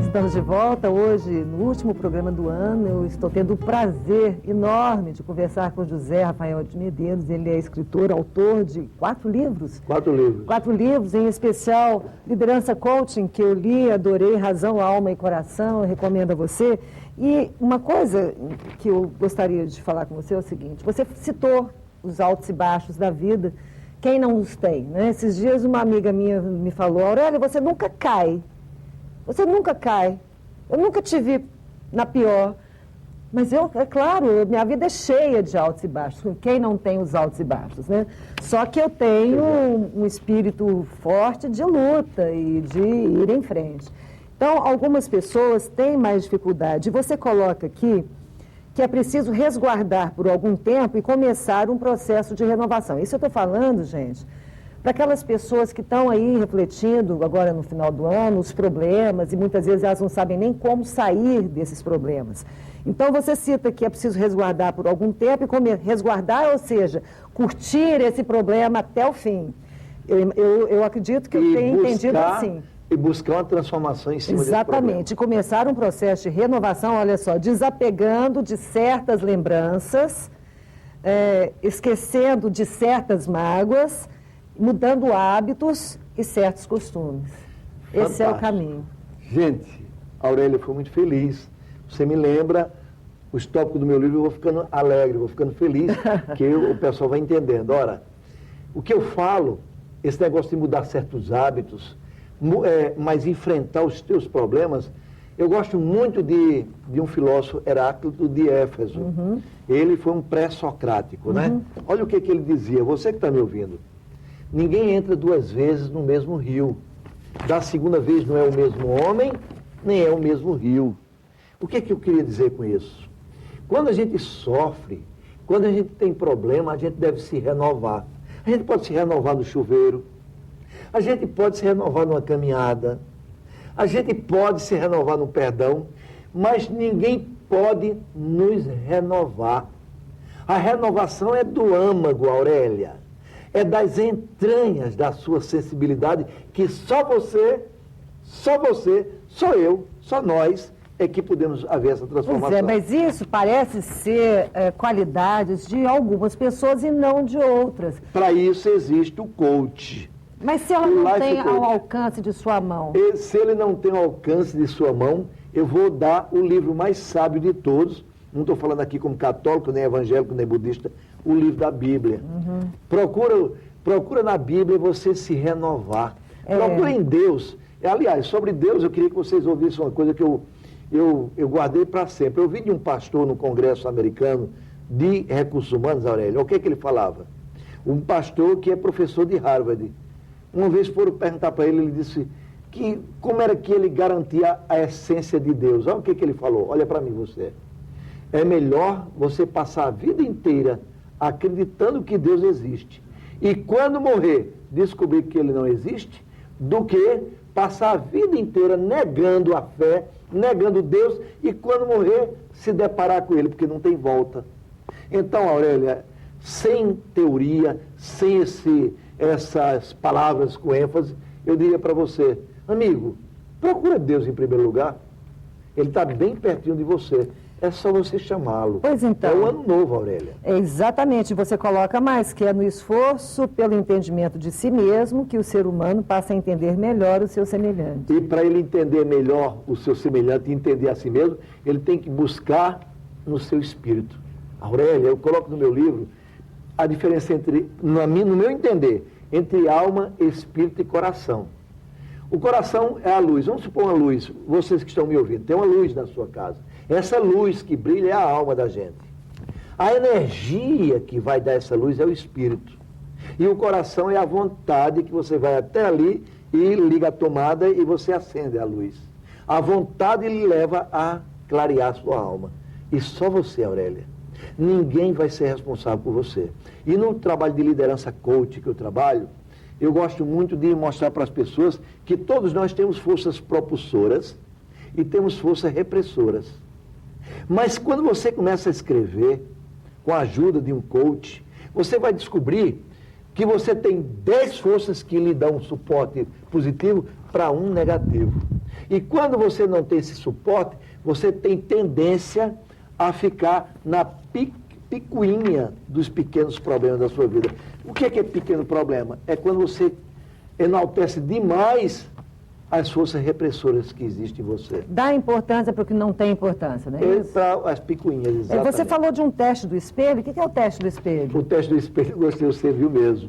Estamos de volta hoje, no último programa do ano. Eu estou tendo o prazer enorme de conversar com José Rafael de Medeiros. Ele é escritor, autor de 4 livros. 4 livros. 4 livros, em especial Liderança Coaching, que eu li, adorei, Razão, Alma e Coração, eu recomendo a você. E uma coisa que eu gostaria de falar com você é o seguinte: você citou os altos e baixos da vida, quem não os tem, né? Esses dias uma amiga minha me falou: Aurélia, você nunca cai. Você nunca cai. Eu nunca te vi na pior. Mas eu, é claro, minha vida é cheia de altos e baixos. Quem não tem os altos e baixos, né? Só que eu tenho um espírito forte de luta e de ir em frente. Então, algumas pessoas têm mais dificuldade. Você coloca aqui que é preciso resguardar por algum tempo e começar um processo de renovação. Isso eu estou falando, gente, para aquelas pessoas que estão aí refletindo agora no final do ano os problemas, e muitas vezes elas não sabem nem como sair desses problemas. Então você cita que é preciso resguardar por algum tempo e resguardar, ou seja, curtir esse problema até o fim. Eu acredito que eu tenho entendido assim. E buscar uma transformação em cima desse problema. Exatamente, e começar um processo de renovação, olha só, desapegando de certas lembranças, esquecendo de certas mágoas, mudando hábitos e certos costumes. Fantástico. Esse é o caminho. Gente, a Aurélia foi muito feliz. Você me lembra os tópicos do meu livro, eu vou ficando alegre, vou ficando feliz, que o pessoal vai entendendo. Ora, o que eu falo, esse negócio de mudar certos hábitos, mas enfrentar os teus problemas, eu gosto muito de um filósofo, Heráclito de Éfeso. Ele foi um pré-socrático, né? Olha o que ele dizia, você que está me ouvindo. Ninguém entra 2 vezes no mesmo rio. Da segunda vez não é o mesmo homem, nem é o mesmo rio. O que eu queria dizer com isso? Quando a gente sofre, quando a gente tem problema, a gente deve se renovar. A gente pode se renovar no chuveiro, a gente pode se renovar numa caminhada, a gente pode se renovar no perdão, mas ninguém pode nos renovar. A renovação é do âmago, Aurélia. É das entranhas da sua sensibilidade que só você, só eu, só nós é que podemos haver essa transformação. Pois é, mas isso parece ser qualidades de algumas pessoas e não de outras. Para isso existe o coach. Mas se ela não tem ao alcance de sua mão? Se ele não tem ao alcance de sua mão, eu vou dar o livro mais sábio de todos. Não estou falando aqui como católico, nem evangélico, nem budista, o livro da Bíblia. Procura na Bíblia você se renovar. Procura em Deus. Aliás, sobre Deus, eu queria que vocês ouvissem uma coisa que eu guardei para sempre. Eu vi de um pastor no Congresso Americano de Recursos Humanos, Aurélia. O que ele falava? Um pastor que é professor de Harvard. Uma vez foram perguntar para ele, ele disse que como era que ele garantia a essência de Deus. Olha o que ele falou. Olha para mim, você. É melhor você passar a vida inteira acreditando que Deus existe e quando morrer descobrir que ele não existe, do que passar a vida inteira negando a fé, negando Deus e quando morrer se deparar com ele, porque não tem volta. Então, Aurélia, sem teoria, sem essas palavras com ênfase, eu diria para você, amigo, procura Deus em primeiro lugar. Ele está bem pertinho de você. É só você chamá-lo. Pois então. É o ano novo, Aurélia. Exatamente. Você coloca mais, que é no esforço pelo entendimento de si mesmo que o ser humano passa a entender melhor o seu semelhante. E para ele entender melhor o seu semelhante e entender a si mesmo, ele tem que buscar no seu espírito. Aurélia, eu coloco no meu livro a diferença entre, no meu entender, entre alma, espírito e coração. O coração é a luz. Vamos supor uma luz. Vocês que estão me ouvindo, tem uma luz na sua casa. Essa luz que brilha é a alma da gente. A energia que vai dar essa luz é o espírito. E o coração é a vontade que você vai até ali e liga a tomada e você acende a luz. A vontade lhe leva a clarear a sua alma. E só você, Aurélia. Ninguém vai ser responsável por você. E no trabalho de liderança coach que eu trabalho, eu gosto muito de mostrar para as pessoas que todos nós temos forças propulsoras e temos forças repressoras. Mas quando você começa a escrever, com a ajuda de um coach, você vai descobrir que você tem 10 forças que lhe dão um suporte positivo para um negativo. E quando você não tem esse suporte, você tem tendência a ficar na picuinha dos pequenos problemas da sua vida. O que é pequeno problema? É quando você enaltece demais as forças repressoras que existem em você. Dá importância para o que não tem importância, não é isso? Para as picuinhas, exatamente. Você falou de um teste do espelho. O que é o teste do espelho? O teste do espelho, você viu mesmo.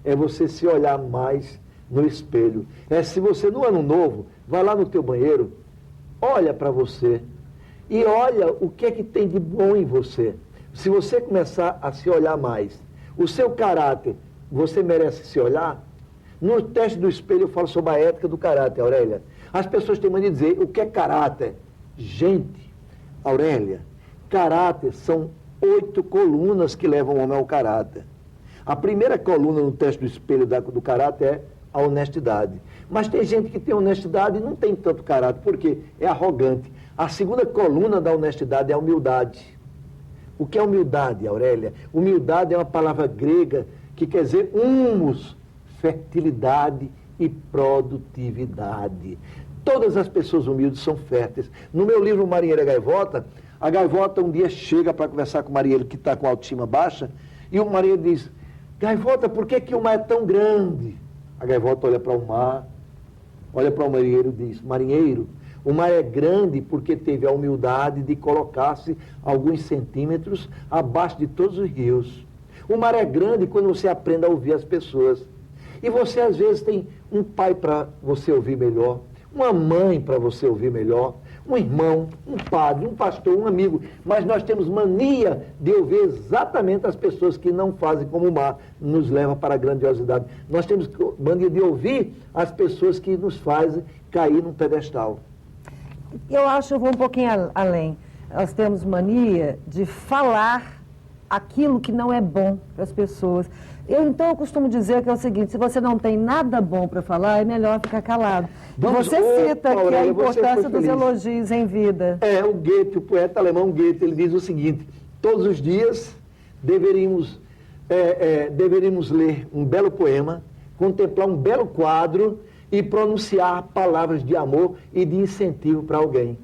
É você se olhar mais no espelho. É se você, no ano novo, vai lá no teu banheiro, olha para você e olha o que é que tem de bom em você. Se você começar a se olhar mais, o seu caráter, você merece se olhar? No teste do espelho eu falo sobre a ética do caráter, Aurélia. As pessoas têm mania de dizer, o que é caráter? Gente, Aurélia, caráter são 8 colunas que levam o homem ao caráter. A primeira coluna no teste do espelho do caráter é a honestidade. Mas tem gente que tem honestidade e não tem tanto caráter, porque é arrogante. A segunda coluna da honestidade é a humildade. O que é humildade, Aurélia? Humildade é uma palavra grega que quer dizer humus, fertilidade e produtividade. Todas as pessoas humildes são férteis. No meu livro Marinheiro e Gaivota, a gaivota um dia chega para conversar com o marinheiro que está com a autoestima baixa, e o marinheiro diz, gaivota, por que o mar é tão grande? A gaivota olha para o mar, olha para o marinheiro e diz, marinheiro, o mar é grande porque teve a humildade de colocar-se alguns centímetros abaixo de todos os rios. O mar é grande quando você aprende a ouvir as pessoas. E você, às vezes, tem um pai para você ouvir melhor, uma mãe para você ouvir melhor, um irmão, um padre, um pastor, um amigo. Mas nós temos mania de ouvir exatamente as pessoas que não fazem como o mar, nos leva para a grandiosidade. Nós temos mania de ouvir as pessoas que nos fazem cair num pedestal. Eu acho que eu vou um pouquinho além. Nós temos mania de falar aquilo que não é bom para as pessoas. Então, eu costumo dizer que é o seguinte, se você não tem nada bom para falar, é melhor ficar calado. Você cita que a importância dos elogios em vida. O Goethe, o poeta alemão Goethe, ele diz o seguinte, todos os dias deveríamos ler um belo poema, contemplar um belo quadro e pronunciar palavras de amor e de incentivo para alguém.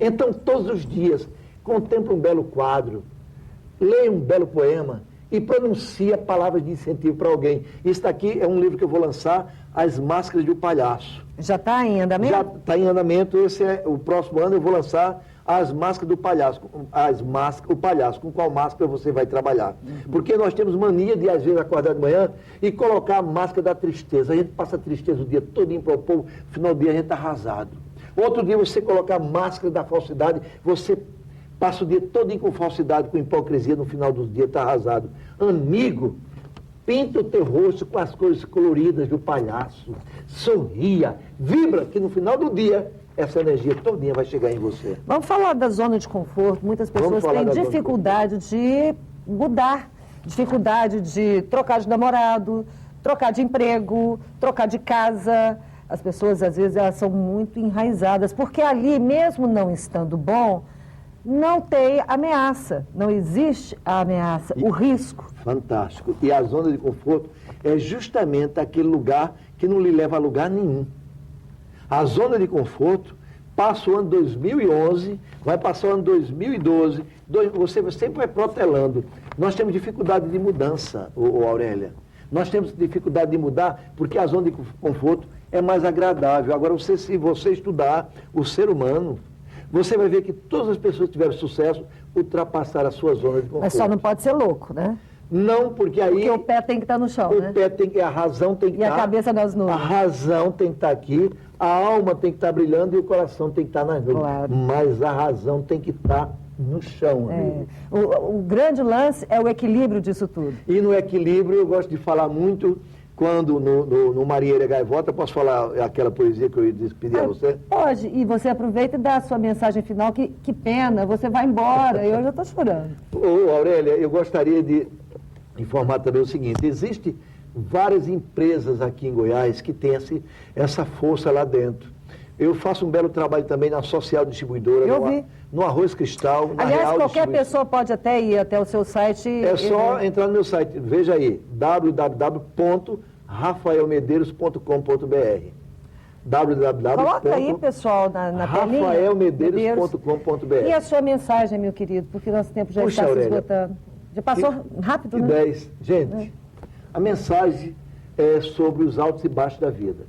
Então, todos os dias, contemple um belo quadro, leia um belo poema e pronuncia palavras de incentivo para alguém. Isso aqui é um livro que eu vou lançar, As Máscaras do Palhaço. Já está em andamento? Já está em andamento. O próximo ano eu vou lançar As Máscaras do Palhaço. O palhaço, com qual máscara você vai trabalhar. Porque nós temos mania de, às vezes, acordar de manhã e colocar a máscara da tristeza. A gente passa a tristeza o dia todinho para o povo, no final do dia a gente está arrasado. Outro dia você colocar a máscara da falsidade, você passa o dia todinho com falsidade, com hipocrisia, no final do dia está arrasado. Amigo, pinta o teu rosto com as cores coloridas do palhaço. Sorria, vibra, que no final do dia essa energia todinha vai chegar em você. Vamos falar da zona de conforto. Muitas pessoas têm dificuldade de mudar, dificuldade de trocar de namorado, trocar de emprego, trocar de casa. As pessoas, às vezes, elas são muito enraizadas, porque ali, mesmo não estando bom, não tem ameaça, não existe a ameaça, o risco. Fantástico. E a zona de conforto é justamente aquele lugar que não lhe leva a lugar nenhum. A zona de conforto passa o ano 2011, vai passar o ano 2012, você sempre vai protelando. Nós temos dificuldade de mudança, Aurélia. Nós temos dificuldade de mudar porque a zona de conforto é mais agradável. Agora, se você estudar o ser humano, você vai ver que todas as pessoas que tiveram sucesso ultrapassaram a sua zona de conforto. Mas só não pode ser louco, né? Não, porque aí... Porque o pé tem que estar no chão, né? O pé tem que... A razão tem que estar... E a cabeça nas nuvens. A razão tem que estar aqui, a alma tem que estar brilhando e o coração tem que estar nas nuvens. Claro. Mas a razão tem que estar no chão, amigo. O grande lance é o equilíbrio disso tudo. E no equilíbrio eu gosto de falar muito... Quando no Marinheiro e Gaivota, posso falar aquela poesia que eu ia despedir a você? Pode, e você aproveita e dá a sua mensagem final, que pena, você vai embora, eu já estou chorando. Aurélia, eu gostaria de informar também o seguinte, existe várias empresas aqui em Goiás que têm essa força lá dentro. Eu faço um belo trabalho também na Social Distribuidora, Eu vi. no Arroz Cristal, na Aliás, Real qualquer Distribuidora. pessoa pode até ir até o seu site. É só entrar no meu site, veja aí, www.rafaelmedeiros.com.br Coloca aí, pessoal, na telinha. rafaelmedeiros.com.br. E a sua mensagem, meu querido, porque nosso tempo já Puxa, está se Aurélia, esgotando. Já passou rápido, que né? 10. Gente, a mensagem é sobre os altos e baixos da vida.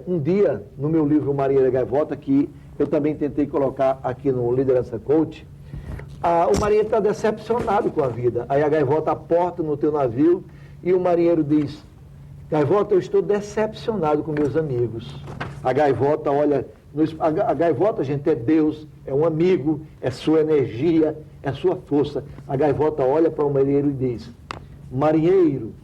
Um dia, no meu livro Marinheiro e Gaivota, que eu também tentei colocar aqui no Liderança Coach, o marinheiro está decepcionado com a vida. Aí a gaivota aporta no teu navio e o marinheiro diz: Gaivota, eu estou decepcionado com meus amigos. A gaivota olha... A gaivota, gente, é Deus, é um amigo, é sua energia, é sua força. A gaivota olha para o marinheiro e diz: marinheiro,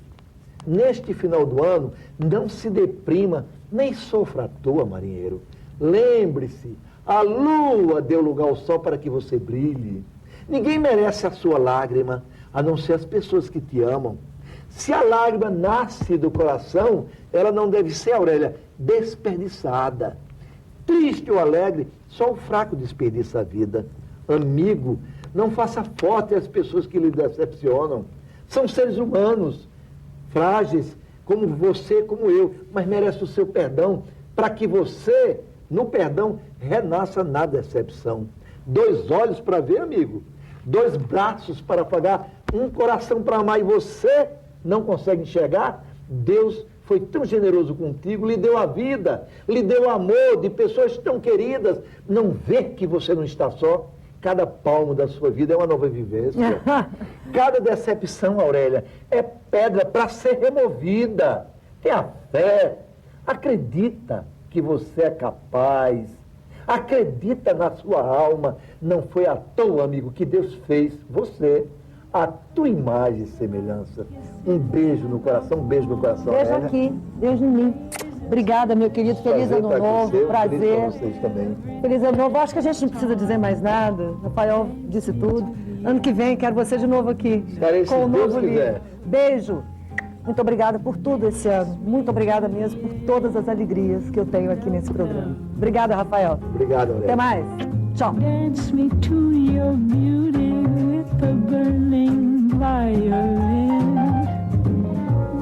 neste final do ano, não se deprima, nem sofra à toa, marinheiro. Lembre-se, a lua deu lugar ao sol para que você brilhe. Ninguém merece a sua lágrima, a não ser as pessoas que te amam. Se a lágrima nasce do coração, ela não deve ser, Aurélia, desperdiçada. Triste ou alegre, só o fraco desperdiça a vida. Amigo, não faça forte as pessoas que lhe decepcionam. São seres humanos, frágeis, como você, como eu, mas merece o seu perdão, para que você, no perdão, renasça na decepção. 2 olhos para ver, amigo, 2 braços para pagar, um coração para amar, e você não consegue enxergar? Deus foi tão generoso contigo, lhe deu a vida, lhe deu amor de pessoas tão queridas. Não vê que você não está só? Cada palmo da sua vida é uma nova vivência. Cada decepção, Aurélia, é pedra para ser removida. Tenha fé, acredita que você é capaz, acredita na sua alma. Não foi à toa, amigo, que Deus fez você a tua imagem e semelhança. Um beijo no coração, Beijo Aurélia. aqui, beijo em mim. Obrigada, meu querido. Feliz Prazer ano estar com novo, você, prazer. feliz pra vocês também. Feliz ano novo. Acho que a gente não precisa dizer mais nada. Rafael disse tudo. Ano que vem, quero você de novo aqui. Estarei, se com o Deus novo quiser. livro. Beijo. Muito obrigada por tudo esse ano. Muito obrigada mesmo por todas as alegrias que eu tenho aqui nesse programa. Obrigada, Rafael. Obrigado, Aurélia. Até mais. Tchau. Dance me to your beauty with a burning violin.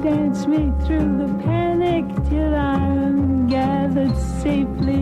Dance me through the panic till I'm gathered safely